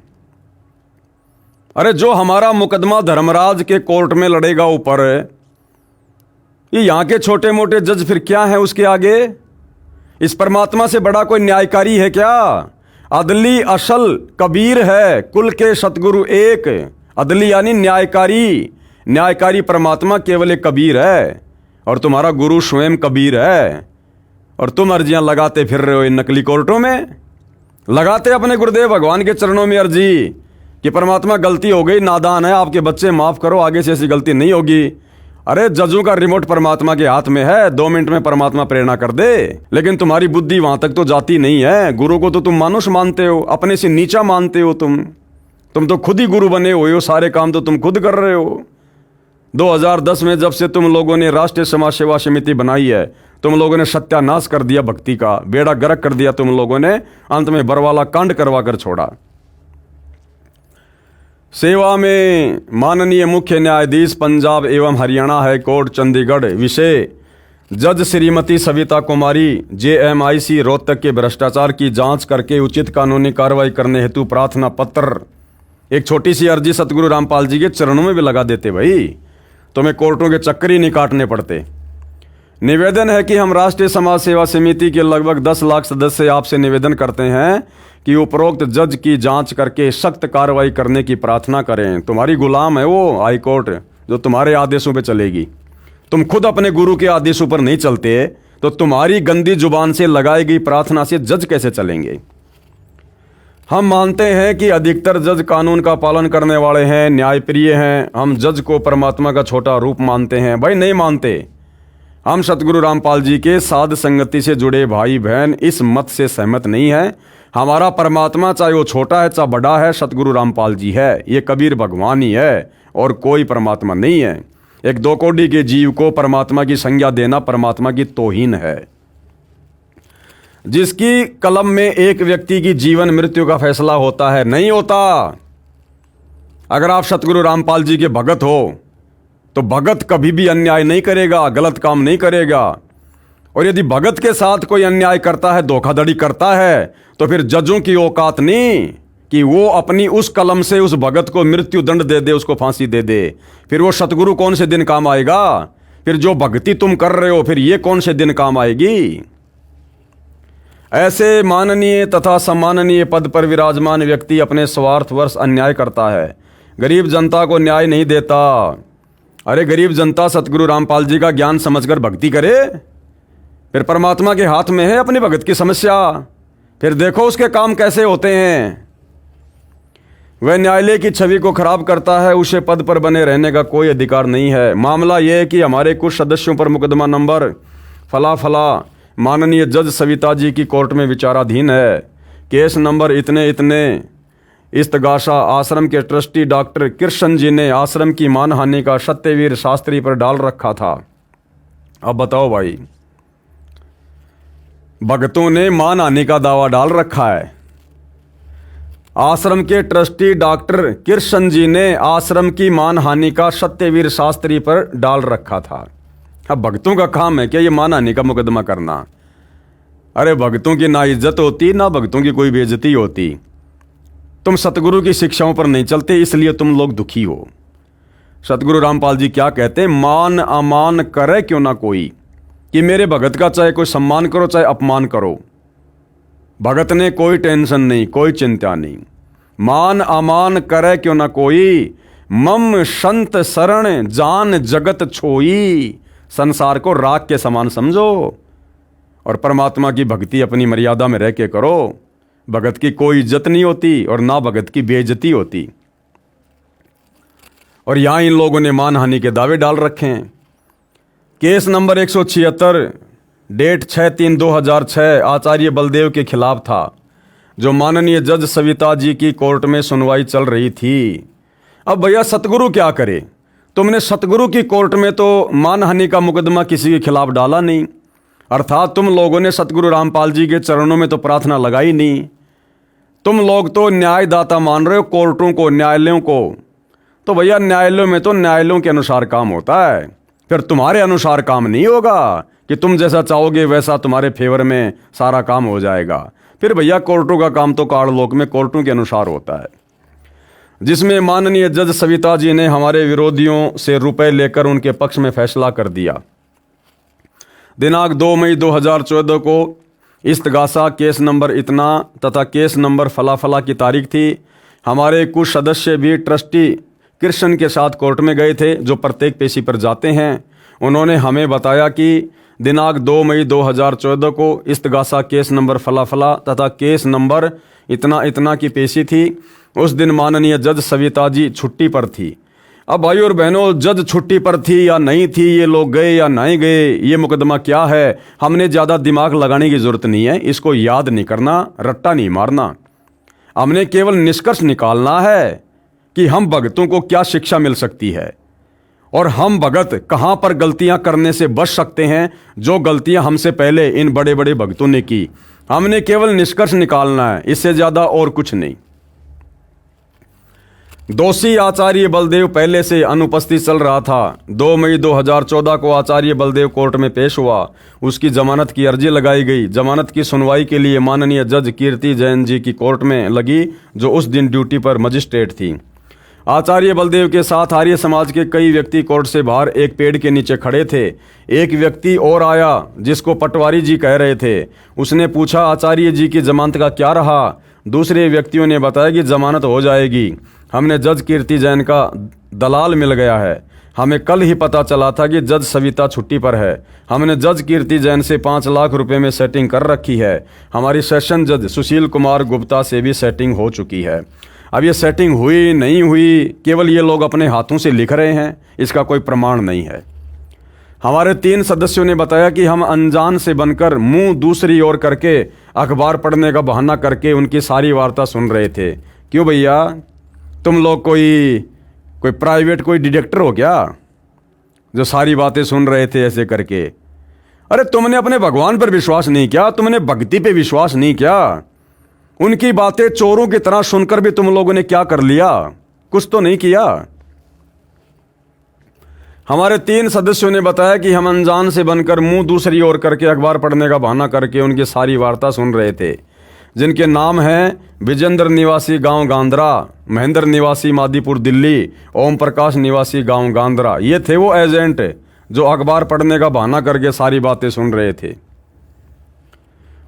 अरे जो हमारा मुकदमा धर्मराज के कोर्ट में लड़ेगा ऊपर, ये यहाँ के छोटे मोटे जज फिर क्या है उसके आगे? इस परमात्मा से बड़ा कोई न्यायकारी है क्या? अदली असल कबीर है, कुल के सतगुरु एक। अदली यानी न्यायकारी, न्यायकारी परमात्मा केवल एक कबीर है और तुम्हारा गुरु स्वयं कबीर है। और तुम अर्जियां लगाते फिर रहे हो इन नकली कोर्टों में, लगाते अपने गुरुदेव भगवान के चरणों में अर्जी कि परमात्मा गलती हो गई, नादान है, आपके बच्चे माफ करो, आगे से ऐसी गलती नहीं होगी। अरे जजों का रिमोट परमात्मा के हाथ में है, 2 मिनट में परमात्मा प्रेरणा कर दे, लेकिन तुम्हारी बुद्धि वहां तक तो जाती नहीं है। गुरु को तो तुम मानुष मानते हो, अपने से नीचा मानते हो। तुम तो खुद ही गुरु बने हुए हो, सारे काम तो तुम खुद कर रहे हो। 2010 में जब से तुम लोगों ने राष्ट्रीय समाज सेवा समिति बनाई है, तुम लोगों ने सत्यानाश कर दिया, भक्ति का बेड़ा गर्क कर दिया तुम लोगों ने, अंत में बरवाला कांड करवा कर छोड़ा। सेवा में माननीय मुख्य न्यायाधीश पंजाब एवं हरियाणा हाईकोर्ट चंडीगढ़। विषय जज श्रीमती सविता कुमारी JMIC रोहतक के भ्रष्टाचार की जांच करके उचित कानूनी कार्रवाई करने हेतु प्रार्थना पत्र। एक छोटी सी अर्जी सतगुरु रामपाल जी के चरणों में भी लगा देते भाई, तुम्हें कोर्टों के चक्कर ही नहीं काटने पड़ते। निवेदन है कि हम राष्ट्रीय समाज सेवा समिति के लगभग 10 लाख सदस्य आपसे निवेदन करते हैं कि उपरोक्त जज की जांच करके सख्त कार्रवाई करने की प्रार्थना करें। तुम्हारी गुलाम है वो हाई कोर्ट जो तुम्हारे आदेशों पे चलेगी। तुम खुद अपने गुरु के आदेशों पर नहीं चलते तो तुम्हारी गंदी जुबान से लगाई गई प्रार्थना से जज कैसे चलेंगे? हम मानते हैं कि अधिकतर जज कानून का पालन करने वाले हैं, न्यायप्रिय हैं। हम जज को परमात्मा का छोटा रूप मानते हैं। भाई नहीं मानते। हम सतगुरु रामपाल जी के साध संगति से जुड़े भाई बहन इस मत से सहमत नहीं है। हमारा परमात्मा चाहे वो छोटा है चाहे बड़ा है, सतगुरु रामपाल जी है। ये कबीर भगवान ही है और कोई परमात्मा नहीं है। एक 2 कोड़ी के जीव को परमात्मा की संज्ञा देना परमात्मा की तौहीन है। जिसकी कलम में एक व्यक्ति की जीवन मृत्यु का फैसला होता है, नहीं होता। अगर आप सतगुरु रामपाल जी के भगत हो तो भगत कभी भी अन्याय नहीं करेगा, गलत काम नहीं करेगा। और यदि भगत के साथ कोई अन्याय करता है, धोखाधड़ी करता है, तो फिर जजों की औकात नहीं कि वो अपनी उस कलम से उस भगत को मृत्यु दंड दे दे, उसको फांसी दे दे। फिर वो सतगुरु कौन से दिन काम आएगा? फिर जो भक्ति तुम कर रहे हो, फिर ये कौन से दिन काम आएगी? ऐसे माननीय तथा सम्माननीय पद पर विराजमान व्यक्ति अपने स्वार्थवश अन्याय करता है, गरीब जनता को न्याय नहीं देता। अरे गरीब जनता सतगुरु रामपाल जी का ज्ञान समझकर भक्ति करे, फिर परमात्मा के हाथ में है अपनी भगत की समस्या। फिर देखो उसके काम कैसे होते हैं। वह न्यायालय की छवि को खराब करता है, उसे पद पर बने रहने का कोई अधिकार नहीं है। मामला यह है कि हमारे कुछ सदस्यों पर मुकदमा नंबर फला फला माननीय जज सविता जी की कोर्ट में विचाराधीन है। केस नंबर इतने इतने इस्तगासा आश्रम के ट्रस्टी डॉक्टर कृष्ण जी ने आश्रम की मानहानि का सत्यवीर शास्त्री पर डाल रखा था। अब बताओ भाई, भक्तों ने मानहानि का दावा डाल रखा है। आश्रम के ट्रस्टी डॉक्टर कृष्ण जी ने आश्रम की मानहानि का सत्यवीर शास्त्री पर डाल रखा था। अब भक्तों का काम है क्या ये मानहानि का मुकदमा करना? अरे भक्तों की ना इज्जत होती, ना भक्तों की कोई बेइज्जती होती। तुम सतगुरु की शिक्षाओं पर नहीं चलते, इसलिए तुम लोग दुखी हो। सतगुरु रामपाल जी क्या कहते हैं? मान अमान करे क्यों ना कोई, कि मेरे भगत का चाहे कोई सम्मान करो चाहे अपमान करो, भगत ने कोई टेंशन नहीं, कोई चिंता नहीं। मान अमान करे क्यों ना कोई, मम संत शरण जान जगत छोई। संसार को राख के समान समझो और परमात्मा की भक्ति अपनी मर्यादा में रह के करो। भगत की कोई इज्जत नहीं होती और ना भगत की बेइज्जती होती। और यहां इन लोगों ने मानहानि के दावे डाल रखे हैं। केस नंबर 176 डेट 6/3/2006 आचार्य बलदेव के खिलाफ था, जो माननीय जज सविता जी की कोर्ट में सुनवाई चल रही थी। अब भैया सतगुरु क्या करे? तुमने सतगुरु की कोर्ट में तो मानहानि का मुकदमा किसी के खिलाफ डाला नहीं, अर्थात तुम लोगों ने सतगुरु रामपाल जी के चरणों में तो प्रार्थना लगाई नहीं। तुम लोग तो न्यायदाता मान रहे हो कोर्टों को, न्यायालयों को। तो भैया न्यायालयों में तो न्यायालयों के अनुसार काम होता है, फिर तुम्हारे अनुसार काम नहीं होगा कि तुम जैसा चाहोगे वैसा तुम्हारे फेवर में सारा काम हो जाएगा। फिर भैया कोर्टों का काम तो काललोक में कोर्टों के अनुसार होता है, जिसमें माननीय जज सविता जी ने हमारे विरोधियों से रुपए लेकर उनके पक्ष में फैसला कर दिया। दिनांक 2 मई 2014 को इस्तगासा केस नंबर इतना तथा केस नंबर फला फला की तारीख थी। हमारे कुछ सदस्य भी ट्रस्टी कृष्ण के साथ कोर्ट में गए थे, जो प्रत्येक पेशी पर जाते हैं। उन्होंने हमें बताया कि दिनांक 2 मई 2014 को इस्तगासा केस नंबर फला फला तथा केस नंबर इतना इतना की पेशी थी। उस दिन माननीय जज सविता जी छुट्टी पर थी। अब भाई और बहनों, जज छुट्टी पर थी या नहीं थी, ये लोग गए या नहीं गए, ये मुकदमा क्या है, हमने ज़्यादा दिमाग लगाने की ज़रूरत नहीं है। इसको याद नहीं करना, रट्टा नहीं मारना। हमने केवल निष्कर्ष निकालना है कि हम भगतों को क्या शिक्षा मिल सकती है और हम भगत कहाँ पर गलतियाँ करने से बच सकते हैं, जो गलतियाँ हमसे पहले इन बड़े बड़े भक्तों ने की। हमने केवल निष्कर्ष निकालना है, इससे ज़्यादा और कुछ नहीं। दोषी आचार्य बलदेव पहले से अनुपस्थित चल रहा था। 2 मई 2014 को आचार्य बलदेव कोर्ट में पेश हुआ। उसकी जमानत की अर्जी लगाई गई। जमानत की सुनवाई के लिए माननीय जज कीर्ति जैन जी की कोर्ट में लगी, जो उस दिन ड्यूटी पर मजिस्ट्रेट थी। आचार्य बलदेव के साथ आर्य समाज के कई व्यक्ति कोर्ट से बाहर एक पेड़ के नीचे खड़े थे। एक व्यक्ति और आया जिसको पटवारी जी कह रहे थे। उसने पूछा, आचार्य जी की जमानत का क्या रहा? दूसरे व्यक्तियों ने बताया कि जमानत हो जाएगी। हमने जज कीर्ति जैन का दलाल मिल गया है। हमें कल ही पता चला था कि जज सविता छुट्टी पर है। हमने जज कीर्ति जैन से 5 लाख रुपए में सेटिंग कर रखी है। हमारी सेशन जज सुशील कुमार गुप्ता से भी सेटिंग हो चुकी है। अब ये सेटिंग हुई नहीं हुई, केवल ये लोग अपने हाथों से लिख रहे हैं, इसका कोई प्रमाण नहीं है। हमारे 3 सदस्यों ने बताया कि हम अनजान से बनकर मुंह दूसरी ओर करके अखबार पढ़ने का बहाना करके उनकी सारी वार्ता सुन रहे थे। क्यों भैया, तुम लोग कोई प्राइवेट कोई डिटेक्टर हो क्या, जो सारी बातें सुन रहे थे ऐसे करके? अरे तुमने अपने भगवान पर विश्वास नहीं किया, तुमने भक्ति पे विश्वास नहीं किया। उनकी बातें चोरों की तरह सुनकर भी तुम लोगों ने क्या कर लिया? कुछ तो नहीं किया। हमारे 3 सदस्यों ने बताया कि हम अनजान से बनकर मुंह दूसरी ओर करके अखबार पढ़ने का बहाना करके उनकी सारी वार्ता सुन रहे थे, जिनके नाम हैं विजेंद्र निवासी गांव गांधरा, महेंद्र निवासी मादीपुर दिल्ली, ओम प्रकाश निवासी गांव गांधरा। ये थे वो एजेंट जो अखबार पढ़ने का बहाना करके सारी बातें सुन रहे थे।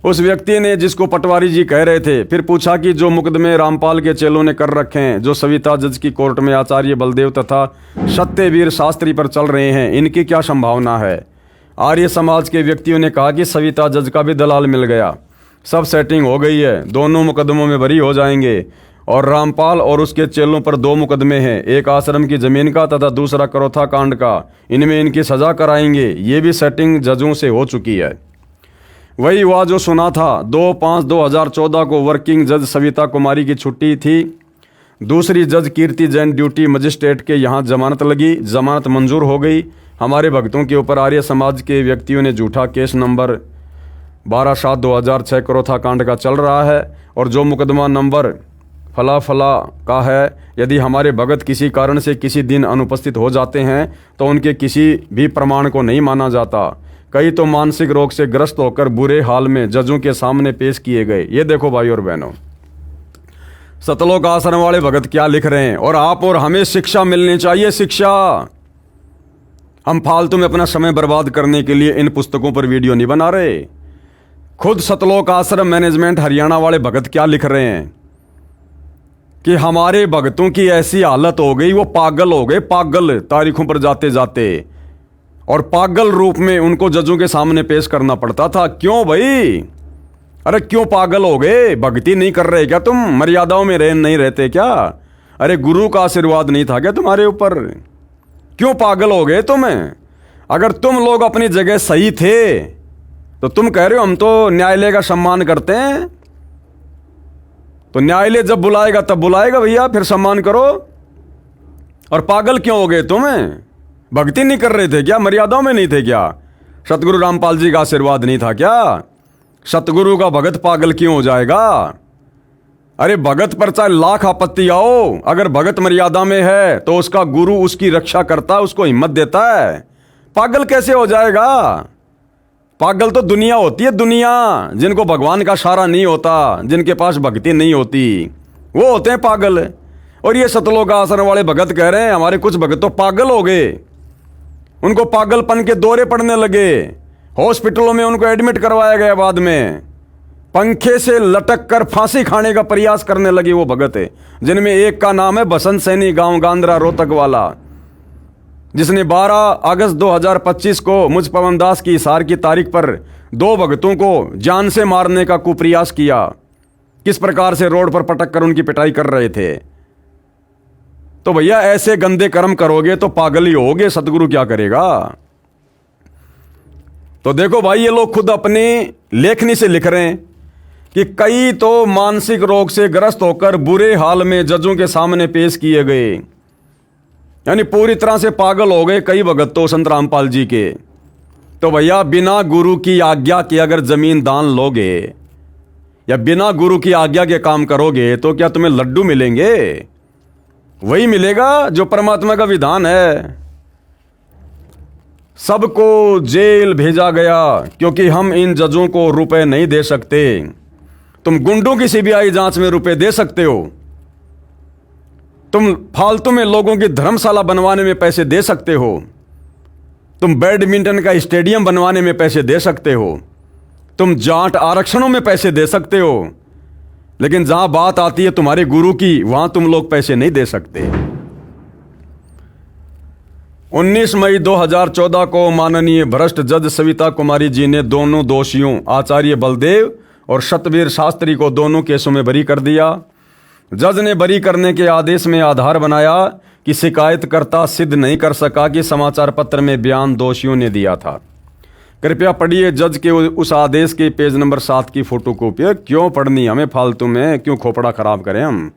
उस व्यक्ति ने, जिसको पटवारी जी कह रहे थे, फिर पूछा कि जो मुकदमे रामपाल के चेलों ने कर रखे हैं, जो सविता जज की कोर्ट में आचार्य बलदेव तथा सत्यवीर शास्त्री पर चल रहे हैं, इनकी क्या संभावना है? आर्य समाज के व्यक्तियों ने कहा कि सविता जज का भी दलाल मिल गया, सब सेटिंग हो गई है, दोनों मुकदमों में बरी हो जाएंगे। और रामपाल और उसके चेलों पर 2 मुकदमे हैं, एक आश्रम की जमीन का तथा दूसरा करोथा कांड का। इनमें इनकी सजा कराएंगे। ये भी सेटिंग जजों से हो चुकी है। वही हुआ जो सुना था। 2/5/2014 को वर्किंग जज सविता कुमारी की छुट्टी थी। दूसरी जज कीर्ति जैन ड्यूटी मजिस्ट्रेट के यहाँ जमानत लगी, जमानत मंजूर हो गई। हमारे भक्तों के ऊपर आर्य समाज के व्यक्तियों ने झूठा केस नंबर 12/7/2006 करोथा कांड का चल रहा है और जो मुकदमा नंबर फला फला का है, यदि हमारे भगत किसी कारण से किसी दिन अनुपस्थित हो जाते हैं तो उनके किसी भी प्रमाण को नहीं माना जाता। कई तो मानसिक रोग से ग्रस्त होकर बुरे हाल में जजों के सामने पेश किए गए। ये देखो भाई और बहनों, सतलोक आश्रम वाले भगत क्या लिख रहे हैं। और आप और हमें शिक्षा मिलनी चाहिए, शिक्षा। हम फालतू में अपना समय बर्बाद करने के लिए इन पुस्तकों पर वीडियो नहीं बना रहे। खुद सतलोक आश्रम मैनेजमेंट हरियाणा वाले भगत क्या लिख रहे हैं कि हमारे भगतों की ऐसी हालत हो गई, वो पागल हो गए, पागल तारीखों पर जाते जाते, और पागल रूप में उनको जजों के सामने पेश करना पड़ता था। क्यों भाई? अरे क्यों पागल हो गए? भक्ति नहीं कर रहे क्या तुम? मर्यादाओं में नहीं रहते क्या? अरे गुरु का आशीर्वाद नहीं था क्या तुम्हारे ऊपर? क्यों पागल हो गए तुम? अगर तुम लोग अपनी जगह सही थे तो तुम कह रहे हो हम तो न्यायालय का सम्मान करते हैं। तो न्यायालय जब बुलाएगा तब बुलाएगा भैया, फिर सम्मान करो। और पागल क्यों हो गए तुम? भक्ति नहीं कर रहे थे क्या? मर्यादाओं में नहीं थे क्या? सतगुरु रामपाल जी का आशीर्वाद नहीं था क्या? सतगुरु का भगत पागल क्यों हो जाएगा? अरे भगत पर चाहे लाख आपत्ति आओ, अगर भगत मर्यादा में है तो उसका गुरु उसकी रक्षा करता है, उसको हिम्मत देता है। पागल कैसे हो जाएगा? पागल तो दुनिया होती है, दुनिया। जिनको भगवान का सहारा नहीं होता, जिनके पास भक्ति नहीं होती, वो होते हैं पागल। और ये सतलोक आश्रम वाले भगत कह रहे हैं हमारे कुछ भगत तो पागल हो गए, उनको पागलपन के दौरे पड़ने लगे, हॉस्पिटलों में उनको एडमिट करवाया गया, बाद में पंखे से लटक कर फांसी खाने का प्रयास करने लगे वो भगत है, जिनमें एक का नाम है बसंत सैनी, गांव गांद्रा रोहतक वाला, जिसने 12 अगस्त 2025 को मुझ पवन दास की इशार की तारीख पर 2 भगतों को जान से मारने का कुप्रयास किया। किस प्रकार से रोड पर पटक कर उनकी पिटाई कर रहे थे। तो भैया ऐसे गंदे कर्म करोगे तो पागल ही होगे, सतगुरु क्या करेगा? तो देखो भाई, ये लोग खुद अपनी लेखनी से लिख रहे हैं कि कई तो मानसिक रोग से ग्रस्त होकर बुरे हाल में जजों के सामने पेश किए गए, यानी पूरी तरह से पागल हो गए कई भगत तो संत रामपाल जी के। तो भैया बिना गुरु की आज्ञा के अगर जमीन दान लोगे या बिना गुरु की आज्ञा के काम करोगे तो क्या तुम्हें लड्डू मिलेंगे? वही मिलेगा जो परमात्मा का विधान है। सबको जेल भेजा गया क्योंकि हम इन जजों को रुपए नहीं दे सकते। तुम गुंडों की सीबीआई जांच में रुपए दे सकते हो, तुम फालतू में लोगों की धर्मशाला बनवाने में पैसे दे सकते हो, तुम बैडमिंटन का स्टेडियम बनवाने में पैसे दे सकते हो, तुम जाट आरक्षणों में पैसे दे सकते हो, लेकिन जहां बात आती है तुम्हारे गुरु की, वहां तुम लोग पैसे नहीं दे सकते। 19 मई 2014 को माननीय भ्रष्ट जज सविता कुमारी जी ने दोनों दोषियों आचार्य बलदेव और सतवीर शास्त्री को दोनों केसों में बरी कर दिया। जज ने बरी करने के आदेश में आधार बनाया कि शिकायतकर्ता सिद्ध नहीं कर सका कि समाचार पत्र में बयान दोषियों ने दिया था। कृपया पढ़िए जज के उस आदेश के पेज नंबर 7 की फोटोकॉपी। क्यों पढ़नी हमें फालतू में, क्यों खोपड़ा खराब करें हम?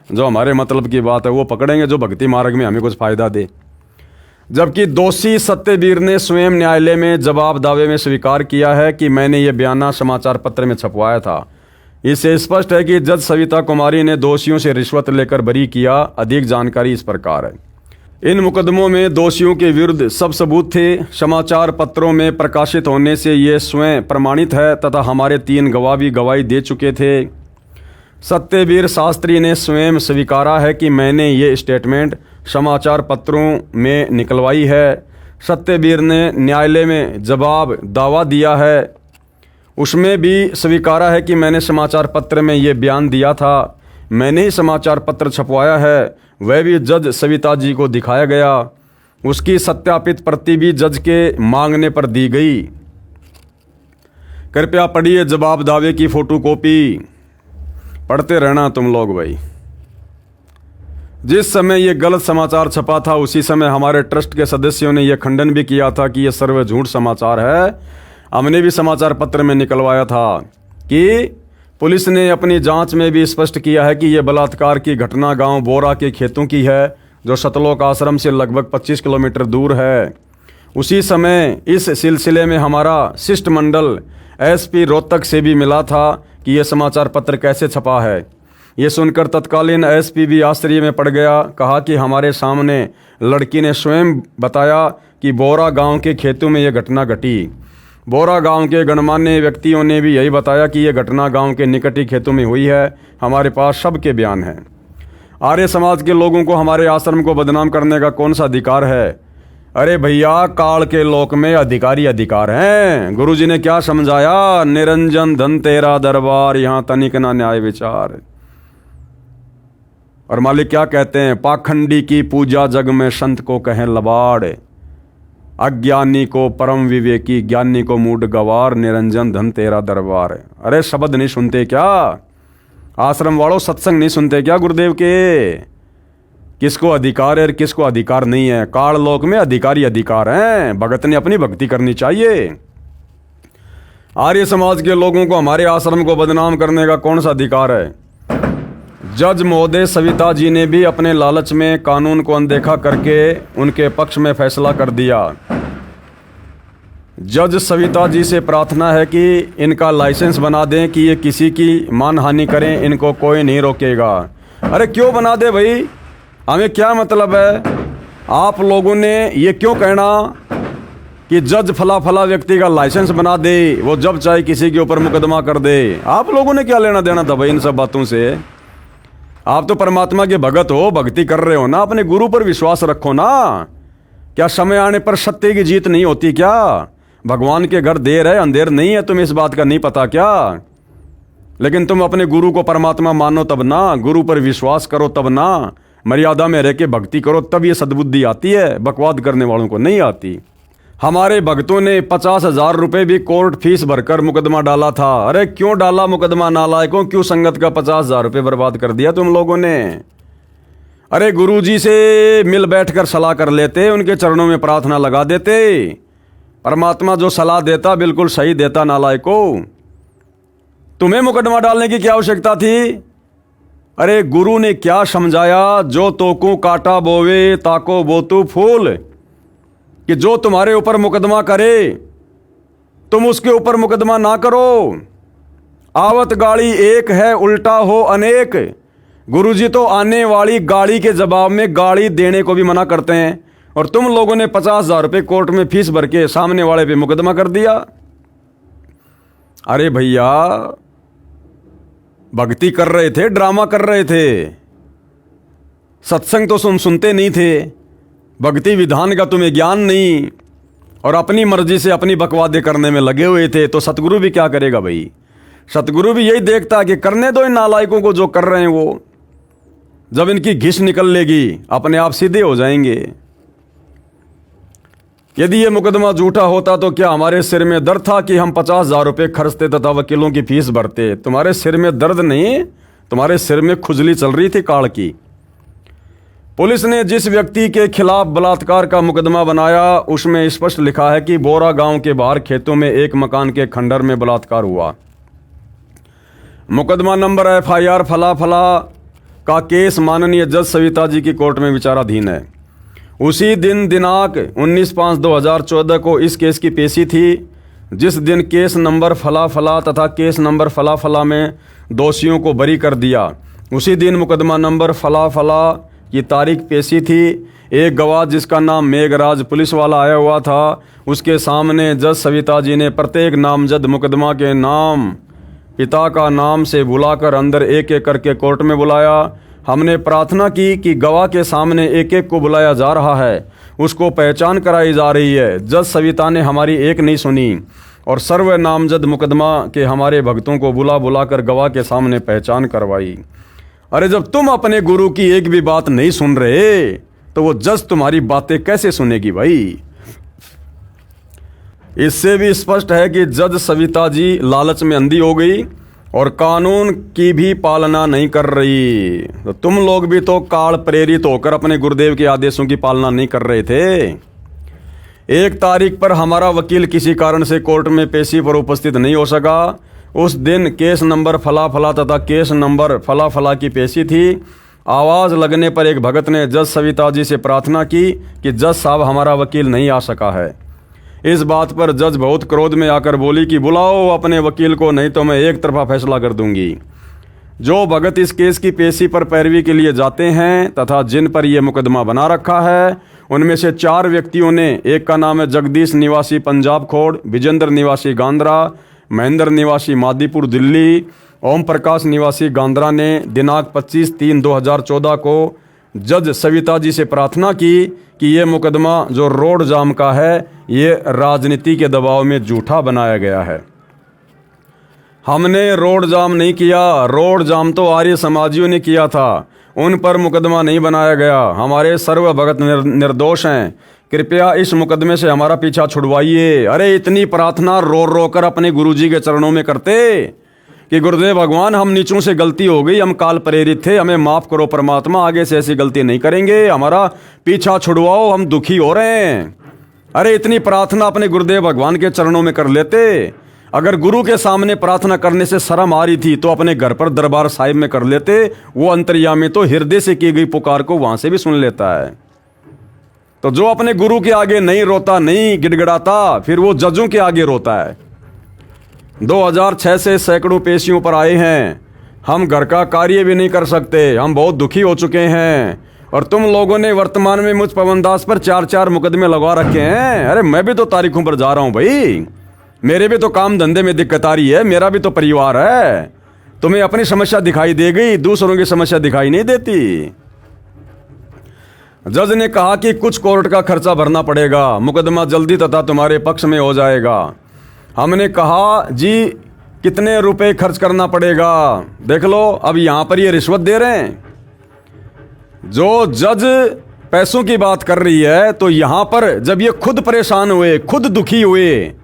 जो हमारे मतलब की बात है वो पकड़ेंगे, जो भक्ति मार्ग में हमें कुछ फायदा दे। जबकि दोषी सत्यवीर ने स्वयं न्यायालय में जवाब दावे में स्वीकार किया है कि मैंने ये बयाना समाचार पत्र में छपवाया था। इससे स्पष्ट है कि जज सविता कुमारी ने दोषियों से रिश्वत लेकर बरी किया। अधिक जानकारी इस प्रकार है। इन मुकदमों में दोषियों के विरुद्ध सब सबूत थे, समाचार पत्रों में प्रकाशित होने से ये स्वयं प्रमाणित है तथा हमारे 3 गवाह भी गवाही दे चुके थे। सत्यवीर शास्त्री ने स्वयं स्वीकारा है कि मैंने ये स्टेटमेंट समाचार पत्रों में निकलवाई है। सत्यवीर ने न्यायालय में जवाब दावा दिया है, उसमें भी स्वीकारा है कि मैंने समाचार पत्र में ये बयान दिया था, मैंने ही समाचार पत्र छपवाया है। वह भी जज सविता जी को दिखाया गया, उसकी सत्यापित प्रति भी जज के मांगने पर दी गई। कृपया पढ़िए जवाब दावे की फोटोकॉपी, पढ़ते रहना तुम लोग भाई। जिस समय ये गलत समाचार छपा था उसी समय हमारे ट्रस्ट के सदस्यों ने यह खंडन भी किया था कि यह सर्व झूठ समाचार है। हमने भी समाचार पत्र में निकलवाया था कि पुलिस ने अपनी जांच में भी स्पष्ट किया है कि यह बलात्कार की घटना गांव बोरा के खेतों की है, जो सतलोक आश्रम से लगभग 25 किलोमीटर दूर है। उसी समय इस सिलसिले में हमारा शिष्टमंडल एसपी रोहतक से भी मिला था कि यह समाचार पत्र कैसे छपा है। ये सुनकर तत्कालीन एसपी भी आश्चर्य में पड़ गया। कहा कि हमारे सामने लड़की ने स्वयं बताया कि बोरा गांव के खेतों में यह घटना घटी। बोरा गांव के गणमान्य व्यक्तियों ने भी यही बताया कि यह घटना गांव के निकट ही खेतों में हुई है। हमारे पास सबके बयान हैं। आर्य समाज के लोगों को हमारे आश्रम को बदनाम करने का कौन सा अधिकार है? अरे भैया, काल के लोक में अधिकारी अधिकार हैं। गुरुजी ने क्या समझाया? निरंजन धन तेरा दरबार, यहाँ तनिक ना न्याय विचार। और मालिक क्या कहते हैं? पाखंडी की पूजा जग में संत को कहें लबाड़, अज्ञानी को परम विवेकी, ज्ञानी को मूड गवार, निरंजन धन तेरा दरबार। अरे शब्द नहीं सुनते क्या? आश्रम वालों सत्संग नहीं सुनते क्या गुरुदेव के? किसको अधिकार है और किसको अधिकार नहीं है? काल लोक में अधिकारी अधिकार हैं। भगत ने अपनी भक्ति करनी चाहिए। आर्य समाज के लोगों को हमारे आश्रम को बदनाम करने का कौन सा अधिकार है? जज महोदय सविता जी ने भी अपने लालच में कानून को अनदेखा करके उनके पक्ष में फैसला कर दिया। जज सविता जी से प्रार्थना है कि इनका लाइसेंस बना दें कि ये किसी की मानहानि करें, इनको कोई नहीं रोकेगा। अरे क्यों बना दे भाई? हमें क्या मतलब है? आप लोगों ने ये क्यों कहना कि जज फला फला व्यक्ति का लाइसेंस बना दे, वो जब चाहे किसी के ऊपर मुकदमा कर दे? आप लोगों ने क्या लेना देना था भाई इन सब बातों से? आप तो परमात्मा के भगत हो, भक्ति कर रहे हो ना, अपने गुरु पर विश्वास रखो ना। क्या समय आने पर सत्य की जीत नहीं होती क्या? भगवान के घर देर है अंधेर नहीं है, तुम्हें इस बात का नहीं पता क्या? लेकिन तुम अपने गुरु को परमात्मा मानो तब ना, गुरु पर विश्वास करो तब ना, मर्यादा में रह के भक्ति करो तब ये सद्बुद्धि आती है, बकवाद करने वालों को नहीं आती। हमारे भक्तों ने 50,000 रुपये भी कोर्ट फीस भरकर मुकदमा डाला था। अरे क्यों डाला मुकदमा नालायकों? क्यों संगत का 50,000 रुपये बर्बाद कर दिया तुम लोगों ने? अरे गुरुजी से मिल बैठकर सलाह कर लेते, उनके चरणों में प्रार्थना लगा देते। परमात्मा जो सलाह देता बिल्कुल सही देता नालायकों। तुम्हें मुकदमा डालने की क्या आवश्यकता थी? अरे गुरु ने क्या समझाया? जो तोकू काटा बोवे ताको बोतू फूल, कि जो तुम्हारे ऊपर मुकदमा करे तुम उसके ऊपर मुकदमा ना करो। आवत गाड़ी एक है उल्टा हो अनेक। गुरुजी तो आने वाली गाड़ी के जवाब में गाड़ी देने को भी मना करते हैं, और तुम लोगों ने 50,000 रुपये कोर्ट में फीस भर के सामने वाले पे मुकदमा कर दिया। अरे भैया, भक्ति कर रहे थे, ड्रामा कर रहे थे, सत्संग तो सुनते नहीं थे, भक्ति विधान का तुम्हें ज्ञान नहीं, और अपनी मर्जी से अपनी बकवादे करने में लगे हुए थे। तो सतगुरु भी क्या करेगा भाई? सतगुरु भी यही देखता है कि करने दो इन नालायकों को जो कर रहे हैं वो। जब इनकी घिस निकल लेगी अपने आप सीधे हो जाएंगे। यदि ये मुकदमा झूठा होता तो क्या हमारे सिर में दर्द था कि हम 50,000 रुपये खर्चते तथा वकीलों की फीस भरते? तुम्हारे सिर में दर्द नहीं, तुम्हारे सिर में खुजली चल रही थी काल की। पुलिस ने जिस व्यक्ति के खिलाफ बलात्कार का मुकदमा बनाया उसमें स्पष्ट लिखा है कि बोरा गांव के बाहर खेतों में एक मकान के खंडर में बलात्कार हुआ। मुकदमा नंबर FIR फला फला का केस माननीय जज सविता जी की कोर्ट में विचाराधीन है। उसी दिन दिनांक 19/5/2014 को इस केस की पेशी थी, जिस दिन केस नंबर फला फला तथा केस नंबर फला फला में दोषियों को बरी कर दिया। उसी दिन मुकदमा नंबर फला फला की तारीख पेशी थी। एक गवाह जिसका नाम मेघराज पुलिस वाला आया हुआ था, उसके सामने जज सविता जी ने प्रत्येक नामजद मुकदमा के नाम पिता का नाम से बुलाकर अंदर एक एक करके कोर्ट में बुलाया। हमने प्रार्थना की कि गवाह के सामने एक एक को बुलाया जा रहा है, उसको पहचान कराई जा रही है। जज सविता ने हमारी एक नहीं सुनी और सर्व नामजद मुकदमा के हमारे भक्तों को बुला बुलाकर गवाह के सामने पहचान करवाई। अरे जब तुम अपने गुरु की एक भी बात नहीं सुन रहे तो वो जज तुम्हारी बातें कैसे सुनेगी भाई? इससे भी स्पष्ट है कि जज सविता जी लालच में अंधी हो गई और कानून की भी पालना नहीं कर रही। तो तुम लोग भी तो काल प्रेरित होकर अपने गुरुदेव के आदेशों की पालना नहीं कर रहे थे। 1 तारीख पर हमारा वकील किसी कारण से कोर्ट में पेशी पर उपस्थित नहीं हो सका। उस दिन केस नंबर फला फला तथा केस नंबर फला फला की पेशी थी। आवाज़ लगने पर एक भगत ने जज सविता जी से प्रार्थना की कि जज साहब हमारा वकील नहीं आ सका है। इस बात पर जज बहुत क्रोध में आकर बोली कि बुलाओ अपने वकील को, नहीं तो मैं एक तरफा फैसला कर दूंगी। जो भगत इस केस की पेशी पर पैरवी के लिए जाते हैं तथा जिन पर यह मुकदमा बना रखा है, उनमें से 4 व्यक्तियों ने, एक का नाम है जगदीश निवासी पंजाब खोड़, विजेंद्र निवासी गांद्रा, महेंद्र निवासी मादीपुर दिल्ली, ओम प्रकाश निवासी गांद्रा ने दिनांक 25/3/2014 को जज सविता जी से प्रार्थना की कि ये मुकदमा जो रोड जाम का है, ये राजनीति के दबाव में झूठा बनाया गया है। हमने रोड जाम नहीं किया, रोड जाम तो आर्य समाजियों ने किया था, उन पर मुकदमा नहीं बनाया गया। हमारे सर्व भगत निर्दोष हैं, कृपया इस मुकदमे से हमारा पीछा छुड़वाइए। अरे इतनी प्रार्थना रो रो कर अपने गुरुजी के चरणों में करते कि गुरुदेव भगवान, हम नीचों से गलती हो गई, हम काल प्रेरित थे, हमें माफ़ करो परमात्मा, आगे से ऐसी गलती नहीं करेंगे, हमारा पीछा छुड़वाओ, हम दुखी हो रहे हैं। अरे इतनी प्रार्थना अपने गुरुदेव भगवान के चरणों में कर लेते। अगर गुरु के सामने प्रार्थना करने से शर्म आ रही थी तो अपने घर पर दरबार साहिब में कर लेते। वो अंतर्यामी तो हृदय से की गई पुकार को वहां से भी सुन लेता है। तो जो अपने गुरु के आगे नहीं रोता, नहीं गिड़गिड़ाता, फिर वो जजों के आगे रोता है। 2006 से सैकड़ों पेशियों पर आए हैं, हम घर का कार्य भी नहीं कर सकते, हम बहुत दुखी हो चुके हैं। और तुम लोगों ने वर्तमान में मुझ पवनदास पर 4 मुकदमे लगवा रखे हैं। अरे मैं भी तो तारीखों पर जा रहा हूं भाई, मेरे भी तो काम धंधे में दिक्कत आ रही है, मेरा भी तो परिवार है। तुम्हें अपनी समस्या दिखाई दे गई, दूसरों की समस्या दिखाई नहीं देती। जज ने कहा कि कुछ कोर्ट का खर्चा भरना पड़ेगा, मुकदमा जल्दी तथा तुम्हारे पक्ष में हो जाएगा। हमने कहा जी कितने रुपए खर्च करना पड़ेगा? देख लो, अब यहां पर ये रिश्वत दे रहे हैं। जो जज पैसों की बात कर रही है, तो यहां पर जब ये खुद परेशान हुए, खुद दुखी हुए,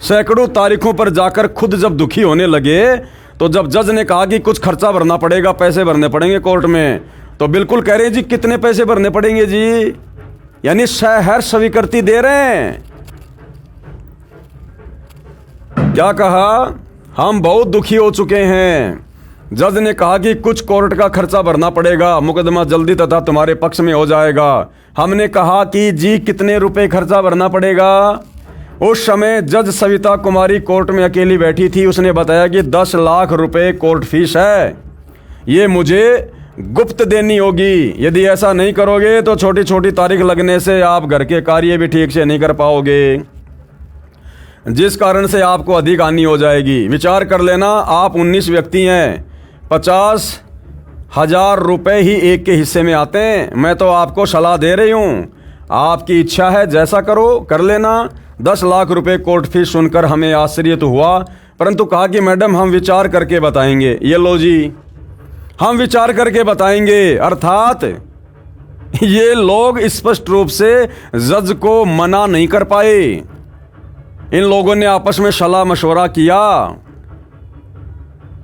सैकड़ों तारीखों पर जाकर खुद जब दुखी होने लगे, तो जब जज ने कहा कि कुछ खर्चा भरना पड़ेगा, पैसे भरने पड़ेंगे कोर्ट में, तो बिल्कुल कह रहे हैं जी कितने पैसे भरने पड़ेंगे जी, यानी सहर्ष स्वीकृति दे रहे हैं। क्या कहा? हम बहुत दुखी हो चुके हैं। जज ने कहा कि कुछ कोर्ट का खर्चा भरना पड़ेगा, मुकदमा जल्दी तथा तुम्हारे पक्ष में हो जाएगा। हमने कहा कि जी कितने रुपए खर्चा भरना पड़ेगा? उस समय जज सविता कुमारी कोर्ट में अकेली बैठी थी। उसने बताया कि 10 लाख रुपए कोर्ट फीस है, ये मुझे गुप्त देनी होगी। यदि ऐसा नहीं करोगे तो छोटी छोटी तारीख लगने से आप घर के कार्य भी ठीक से नहीं कर पाओगे, जिस कारण से आपको अधिक हानि हो जाएगी। विचार कर लेना, आप 19 व्यक्ति हैं, 50,000 रुपए ही एक के हिस्से में आते हैं। मैं तो आपको सलाह दे रही हूँ, आपकी इच्छा है जैसा करो, कर लेना। 10 लाख रुपए कोर्ट फीस सुनकर हमें आश्चर्य तो हुआ, परंतु कहा कि मैडम हम विचार करके बताएंगे। ये लो जी, हम विचार करके बताएंगे। अर्थात ये लोग स्पष्ट रूप से जज को मना नहीं कर पाए। इन लोगों ने आपस में सलाह मशवरा किया,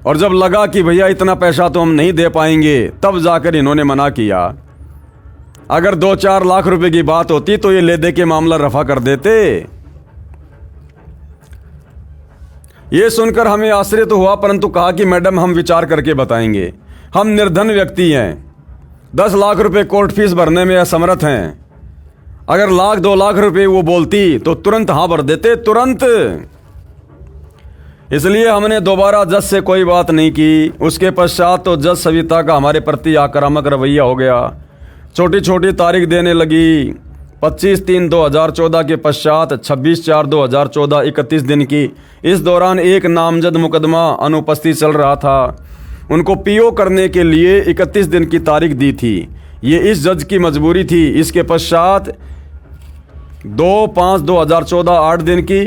और जब लगा कि भैया इतना पैसा तो हम नहीं दे पाएंगे, तब जाकर इन्होंने मना किया। अगर 2-4 लाख रुपए की बात होती तो ये ले दे के मामला रफा कर देते। ये सुनकर हमें आश्चर्य तो हुआ, परंतु कहा कि मैडम हम विचार करके बताएंगे। हम निर्धन व्यक्ति हैं, 10 लाख रुपए कोर्ट फीस भरने में असमर्थ हैं। अगर 1-2 लाख रुपए वो बोलती तो तुरंत हाँ भर देते, तुरंत। इसलिए हमने दोबारा जज से कोई बात नहीं की। उसके पश्चात तो जज सविता का हमारे प्रति आक्रामक रवैया हो गया, छोटी छोटी तारीख देने लगी। 25/3/2014 के पश्चात 26/4/2014 31 दिन की। इस दौरान एक नामजद मुकदमा अनुपस्थित चल रहा था, उनको पीओ करने के लिए 31 दिन की तारीख दी थी। ये इस जज की मजबूरी थी। इसके पश्चात 2/5/2014 8 दिन की,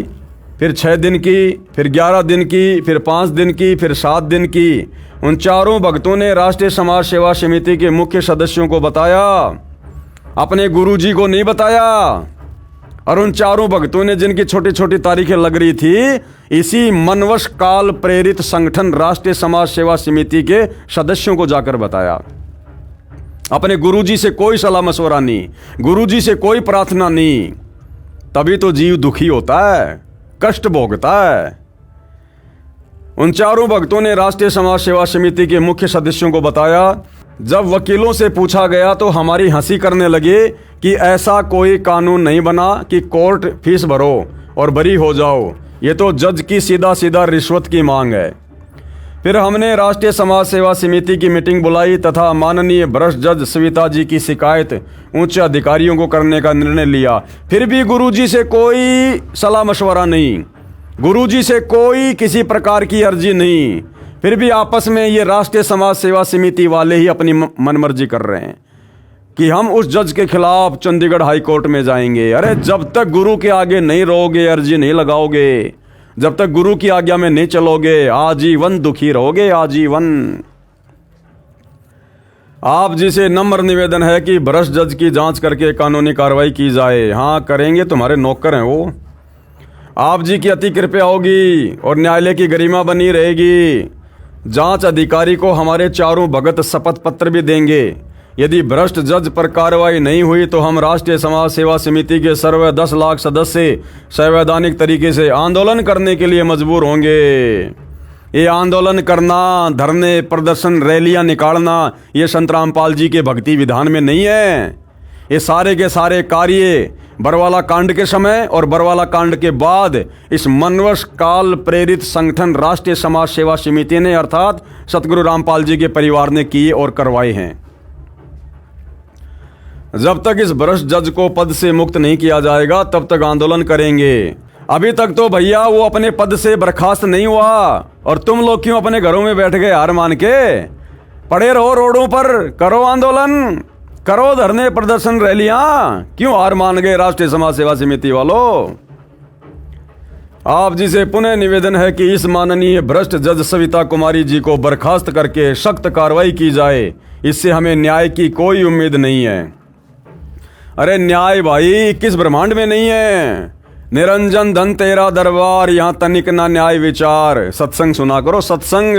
फिर 6 दिन की, फिर 11 दिन की, फिर 5 दिन की, फिर 7 दिन की। उन चारों भक्तों ने राष्ट्रीय समाज सेवा समिति के मुख्य सदस्यों को बताया, अपने गुरुजी को नहीं बताया। और उन चारों भक्तों ने जिनकी छोटी छोटी तारीखें लग रही थी, इसी मनवश काल प्रेरित संगठन राष्ट्रीय समाज सेवा समिति के सदस्यों को जाकर बताया। अपने गुरुजी से कोई सलाह मशवरा नहीं, गुरुजी से कोई प्रार्थना नहीं। तभी तो जीव दुखी होता है, कष्ट भोगता है। उन चारों भक्तों ने राष्ट्रीय समाज सेवा समिति के मुख्य सदस्यों को बताया। जब वकीलों से पूछा गया तो हमारी हंसी करने लगे कि ऐसा कोई कानून नहीं बना कि कोर्ट फीस भरो और बरी हो जाओ, ये तो जज की सीधा सीधा रिश्वत की मांग है। फिर हमने राष्ट्रीय समाज सेवा समिति की मीटिंग बुलाई तथा माननीय भ्रष्ट जज सविता जी की शिकायत उच्च अधिकारियों को करने का निर्णय लिया। फिर भी गुरुजी से कोई सलाह मशवरा नहीं, गुरुजी से कोई किसी प्रकार की अर्जी नहीं। फिर भी आपस में ये राष्ट्रीय समाज सेवा समिति वाले ही अपनी मनमर्जी कर रहे हैं कि हम उस जज के खिलाफ चंडीगढ़ हाई कोर्ट में जाएंगे। अरे जब तक गुरु के आगे नहीं रहोगे, अर्जी नहीं लगाओगे, जब तक गुरु की आज्ञा में नहीं चलोगे, आजीवन दुखी रहोगे, आजीवन। आप जी से नम्र निवेदन है कि भ्रष्ट जज की जांच करके कानूनी कार्रवाई की जाए। हाँ करेंगे, तुम्हारे नौकर हैं वो। आप जी की अति कृपया होगी और न्यायालय की गरिमा बनी रहेगी। जांच अधिकारी को हमारे चारों भगत शपथ पत्र भी देंगे। यदि भ्रष्ट जज पर कार्रवाई नहीं हुई तो हम राष्ट्रीय समाज सेवा समिति के सर्वे 10 लाख सदस्य संवैधानिक तरीके से आंदोलन करने के लिए मजबूर होंगे। ये आंदोलन करना, धरने, प्रदर्शन, रैलियां निकालना, ये संत रामपाल जी के भक्ति विधान में नहीं है। ये सारे के सारे कार्य बरवाला कांड के समय और बरवाला कांड के बाद इस मनवश काल प्रेरित संगठन राष्ट्रीय समाज सेवा समिति ने अर्थात सतगुरु रामपाल जी के परिवार ने किए और करवाए हैं। जब तक इस भ्रष्ट जज को पद से मुक्त नहीं किया जाएगा तब तक आंदोलन करेंगे। अभी तक तो भैया वो अपने पद से बर्खास्त नहीं हुआ और तुम लोग क्यों अपने घरों में बैठ गए हार मान के? पड़े रहो रोडों पर, करो आंदोलन, करो धरने, प्रदर्शन, रैलियां। क्यों हार मान गए राष्ट्रीय समाज सेवा समिति वालों? आप जी से पुनः निवेदन है कि इस माननीय भ्रष्ट जज सविता कुमारी जी को बर्खास्त करके सख्त कार्रवाई की जाए। इससे हमें न्याय की कोई उम्मीद नहीं है। अरे न्याय भाई 21 ब्रह्मांड में नहीं है। निरंजन धन तेरा दरबार, यहाँ तनिक ना न्याय विचार। सत्संग सुना करो, सत्संग।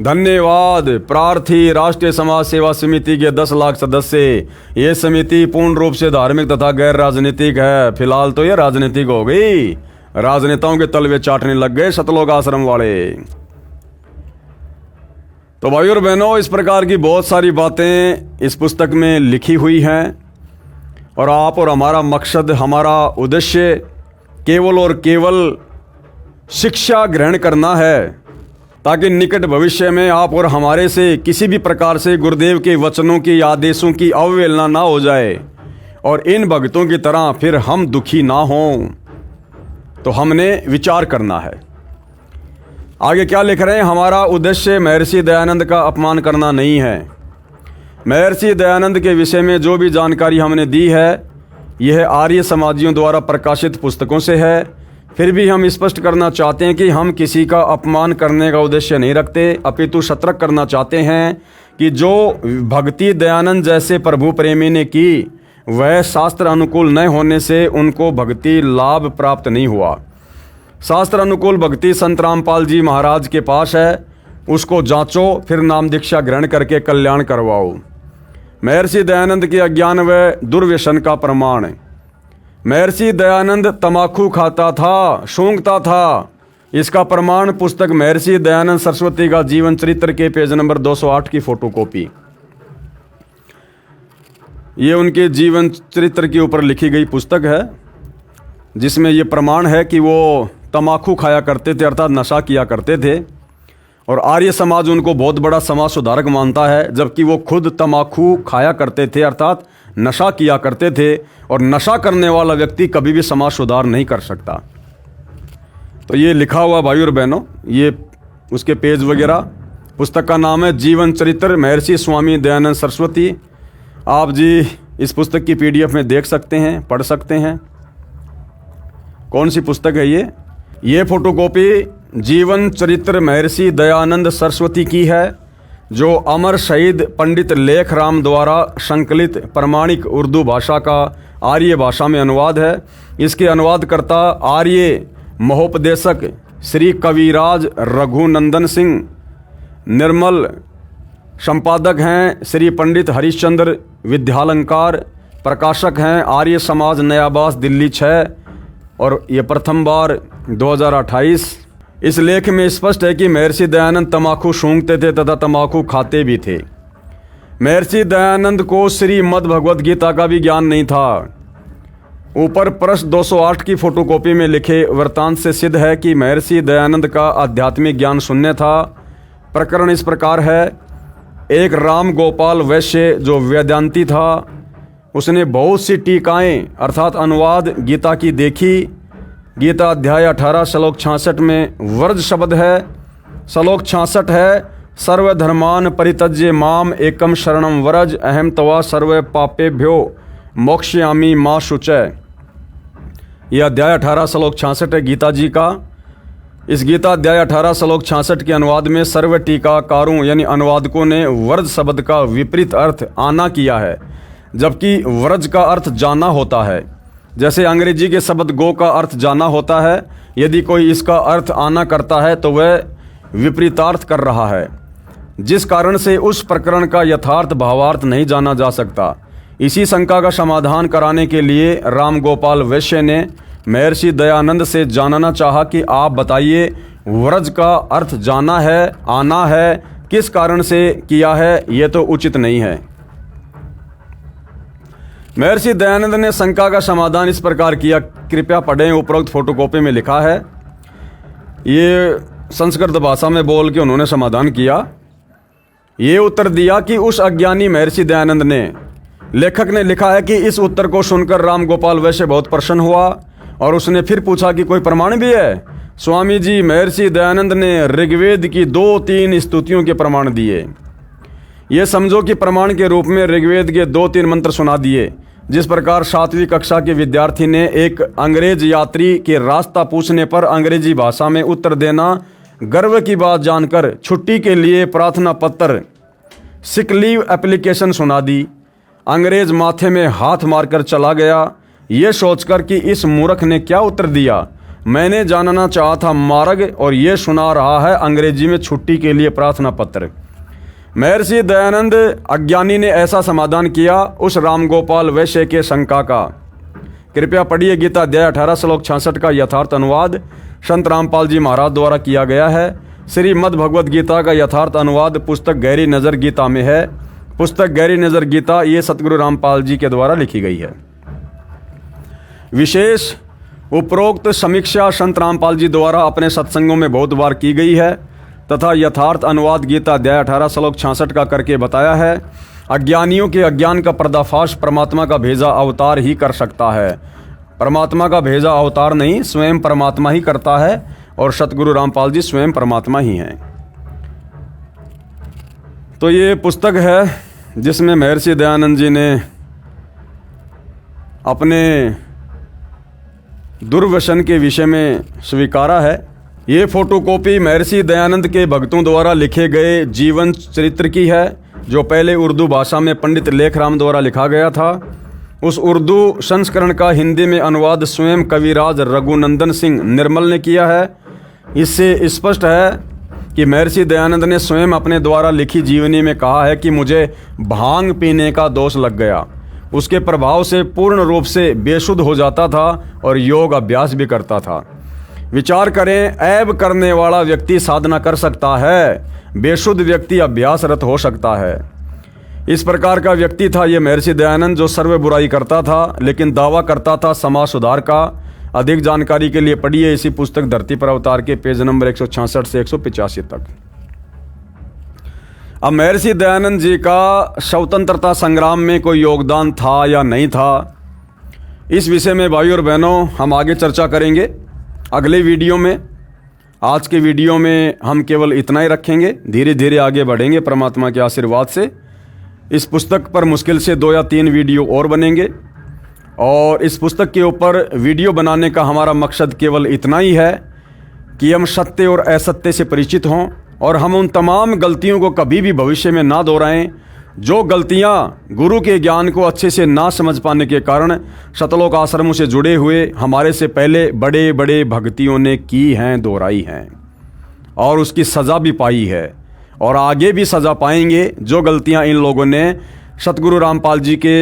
धन्यवाद। प्रार्थी राष्ट्रीय समाज सेवा समिति के 10 लाख सदस्य। ये समिति पूर्ण रूप से धार्मिक तथा गैर राजनीतिक है। फिलहाल तो ये राजनीतिक हो गई, राजनेताओं के तलवे चाटने लग गए सतलोक आश्रम वाले। तो भाई और बहनों, इस प्रकार की बहुत सारी बातें इस पुस्तक में लिखी हुई हैं और आप और हमारा मकसद, हमारा उद्देश्य केवल और केवल शिक्षा ग्रहण करना है ताकि निकट भविष्य में आप और हमारे से किसी भी प्रकार से गुरुदेव के वचनों की, आदेशों की अवहेलना ना हो जाए और इन भक्तों की तरह फिर हम दुखी ना हों। तो हमने विचार करना है। आगे क्या लिख रहे हैं? हमारा उद्देश्य महर्षि दयानंद का अपमान करना नहीं है। महर्षि दयानंद के विषय में जो भी जानकारी हमने दी है यह आर्य समाजियों द्वारा प्रकाशित पुस्तकों से है। फिर भी हम स्पष्ट करना चाहते हैं कि हम किसी का अपमान करने का उद्देश्य नहीं रखते, अपितु सतर्क करना चाहते हैं कि जो भक्ति दयानंद जैसे प्रभु प्रेमी ने की वह शास्त्र अनुकूल न होने से उनको भक्ति लाभ प्राप्त नहीं हुआ। शास्त्र अनुकूल भक्ति संत रामपाल जी महाराज के पास है, उसको जांचो, फिर नाम दीक्षा ग्रहण करके कल्याण करवाओ। महर्षि दयानंद के अज्ञान व दुर्व्यसन का प्रमाण। महर्षि दयानंद तमाकू खाता था, सूंघता था। इसका प्रमाण पुस्तक महर्षि दयानंद सरस्वती का जीवन चरित्र के पेज नंबर 208 की फोटोकॉपी। ये उनके जीवन चरित्र के ऊपर लिखी गई पुस्तक है जिसमें ये प्रमाण है कि वो तमाकू खाया करते थे, अर्थात नशा किया करते थे। और आर्य समाज उनको बहुत बड़ा समाज सुधारक मानता है, जबकि वो खुद तमाकू खाया करते थे, अर्थात नशा किया करते थे। और नशा करने वाला व्यक्ति कभी भी समाज सुधार नहीं कर सकता। तो ये लिखा हुआ भाई और बहनों, ये उसके पेज वगैरह। पुस्तक का नाम है जीवन चरित्र महर्षि स्वामी दयानंद सरस्वती। आप जी इस पुस्तक की PDF में देख सकते हैं, पढ़ सकते हैं। कौन सी पुस्तक है ये फोटोकॉपी जीवन चरित्र महर्षि दयानंद सरस्वती की है, जो अमर शहीद पंडित लेखराम द्वारा संकलित प्रमाणिक उर्दू भाषा का आर्य भाषा में अनुवाद है। इसके अनुवादकर्ता आर्य महोपदेशक श्री कविराज रघुनंदन सिंह निर्मल, संपादक हैं श्री पंडित हरिश्चंद्र विद्यालंकार, प्रकाशक हैं आर्य समाज नयाबास दिल्ली 6। और ये प्रथम बार 2028 इस लेख में स्पष्ट है कि महर्षि दयानंद तम्बाकू सूंघते थे तथा तम्बाकू खाते भी थे। महर्षि दयानंद को श्रीमद् भगवद गीता का भी ज्ञान नहीं था। ऊपर पृष्ठ 208 की फोटोकॉपी में लिखे वृत्तांत से सिद्ध है कि महर्षि दयानंद का आध्यात्मिक ज्ञान शून्य था। प्रकरण इस प्रकार है। एक राम गोपाल वैश्य जो वेदांती था, उसने बहुत सी टीकाएं अर्थात अनुवाद गीता की देखी। गीता अध्याय 18 श्लोक 66 में वर्ज शब्द है। श्लोक 66 है, सर्वधर्मान परित्यज्य माम एकम शरणम व्रज अहम तवा सर्व पापेभ्यो मोक्ष्यामि मा शुचय। यह अध्याय 18 श्लोक 66 है गीता जी का। इस गीता अध्याय 18 श्लोक 66 के अनुवाद में सर्व टीकाकारों यानी अनुवादकों ने व्रज शब्द का विपरीत अर्थ आना किया है, जबकि व्रज का अर्थ जाना होता है। जैसे अंग्रेजी के शब्द गो का अर्थ जाना होता है, यदि कोई इसका अर्थ आना करता है तो वह विपरीतार्थ कर रहा है, जिस कारण से उस प्रकरण का यथार्थ भावार्थ नहीं जाना जा सकता। इसी शंका का समाधान कराने के लिए राम गोपाल वैश्य ने महर्षि दयानंद से जानना चाहा कि आप बताइए, व्रज का अर्थ जाना है, आना है, किस कारण से किया है, ये तो उचित नहीं है। महर्षि दयानंद ने शंका का समाधान इस प्रकार किया, कृपया पढ़ें, उपरोक्त फोटोकॉपी में लिखा है। ये संस्कृत भाषा में बोल के उन्होंने समाधान किया। ये उत्तर दिया कि उस अज्ञानी महर्षि दयानंद ने, लेखक ने लिखा है कि इस उत्तर को सुनकर राम गोपाल वैश्य बहुत प्रसन्न हुआ और उसने फिर पूछा कि कोई प्रमाण भी है। स्वामी जी, महर्षि दयानंद ने ऋग्वेद की 2-3 स्तुतियों के प्रमाण दिए। ये समझो कि प्रमाण के रूप में ऋग्वेद के 2-3 मंत्र सुना दिए। जिस प्रकार 7वीं कक्षा के विद्यार्थी ने एक अंग्रेज यात्री के रास्ता पूछने पर अंग्रेजी भाषा में उत्तर देना गर्व की बात जानकर छुट्टी के लिए प्रार्थना पत्र सिक लीव एप्लीकेशन सुना दी। अंग्रेज माथे में हाथ मारकर चला गया, ये सोचकर कि इस मूर्ख ने क्या उत्तर दिया। मैंने जानना चाहा था मार्ग, और ये सुना रहा है अंग्रेजी में छुट्टी के लिए प्रार्थना पत्र। महर्षि दयानंद अज्ञानी ने ऐसा समाधान किया उस रामगोपाल वैश्य के शंका का। कृपया पढ़िए गीता अध्याय 18 श्लोक 66 का यथार्थ अनुवाद संत रामपाल जी महाराज द्वारा किया गया है। श्रीमद् भगवद गीता का यथार्थ अनुवाद पुस्तक गहरी नज़र गीता में है। पुस्तक गहरी नज़र गीता ये सतगुरु रामपाल जी के द्वारा लिखी गई है। विशेष उपरोक्त समीक्षा संत रामपाल जी द्वारा अपने सत्संगों में बहुत बार की गई है तथा यथार्थ अनुवाद गीता अध्याय 18 श्लोक 66 का करके बताया है। अज्ञानियों के अज्ञान का पर्दाफाश परमात्मा का भेजा अवतार ही कर सकता है। परमात्मा का भेजा अवतार नहीं, स्वयं परमात्मा ही करता है और सतगुरु रामपाल जी स्वयं परमात्मा ही हैं। तो ये पुस्तक है जिसमें महर्षि दयानंद जी ने अपने दुर्व्यसन के विषय में स्वीकारा है। ये फोटोकॉपी महर्षि दयानंद के भक्तों द्वारा लिखे गए जीवन चरित्र की है, जो पहले उर्दू भाषा में पंडित लेखराम द्वारा लिखा गया था। उस उर्दू संस्करण का हिंदी में अनुवाद स्वयं कविराज रघुनंदन सिंह निर्मल ने किया है। इससे स्पष्ट है कि महर्षि दयानंद ने स्वयं अपने द्वारा लिखी जीवनी में कहा है कि मुझे भांग पीने का दोष लग गया। उसके प्रभाव से पूर्ण रूप से बेशुद्ध हो जाता था और योग अभ्यास भी करता था। विचार करें, ऐब करने वाला व्यक्ति साधना कर सकता है, बेशुद्ध व्यक्ति अभ्यासरत हो सकता है। इस प्रकार का व्यक्ति था ये महर्षि दयानंद, जो सर्व बुराई करता था लेकिन दावा करता था समाज सुधार का। अधिक जानकारी के लिए पढ़िए इसी पुस्तक धरती पर अवतार के पेज नंबर 166 से 185 तक। अब महर्षि दयानंद जी का स्वतंत्रता संग्राम में कोई योगदान था या नहीं था, इस विषय में भाइयों और बहनों हम आगे चर्चा करेंगे अगले वीडियो में। आज के वीडियो में हम केवल इतना ही रखेंगे, धीरे धीरे आगे बढ़ेंगे परमात्मा के आशीर्वाद से। इस पुस्तक पर मुश्किल से 2 या 3 वीडियो और बनेंगे और इस पुस्तक के ऊपर वीडियो बनाने का हमारा मकसद केवल इतना ही है कि हम सत्य और असत्य से परिचित हों और हम उन तमाम गलतियों को कभी भी भविष्य में ना दोहराएं जो गलतियां गुरु के ज्ञान को अच्छे से ना समझ पाने के कारण शतलोक आश्रमों से जुड़े हुए हमारे से पहले बड़े बड़े भक्तियों ने की हैं, दोहराई हैं और उसकी सज़ा भी पाई है और आगे भी सज़ा पाएंगे। जो गलतियां इन लोगों ने सतगुरु रामपाल जी के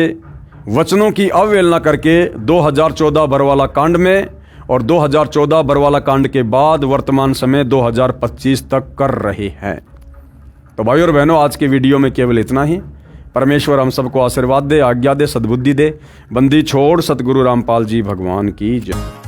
वचनों की अवहेलना करके 2014 बरवाला कांड में और 2014 बरवाला कांड के बाद वर्तमान समय 2025 तक कर रहे हैं। तो भाई और बहनों, आज के वीडियो में केवल इतना ही। परमेश्वर हम सबको आशीर्वाद दे, आज्ञा दे, सद्बुद्धि दे। बंदी छोड़ सतगुरु रामपाल जी भगवान की जय।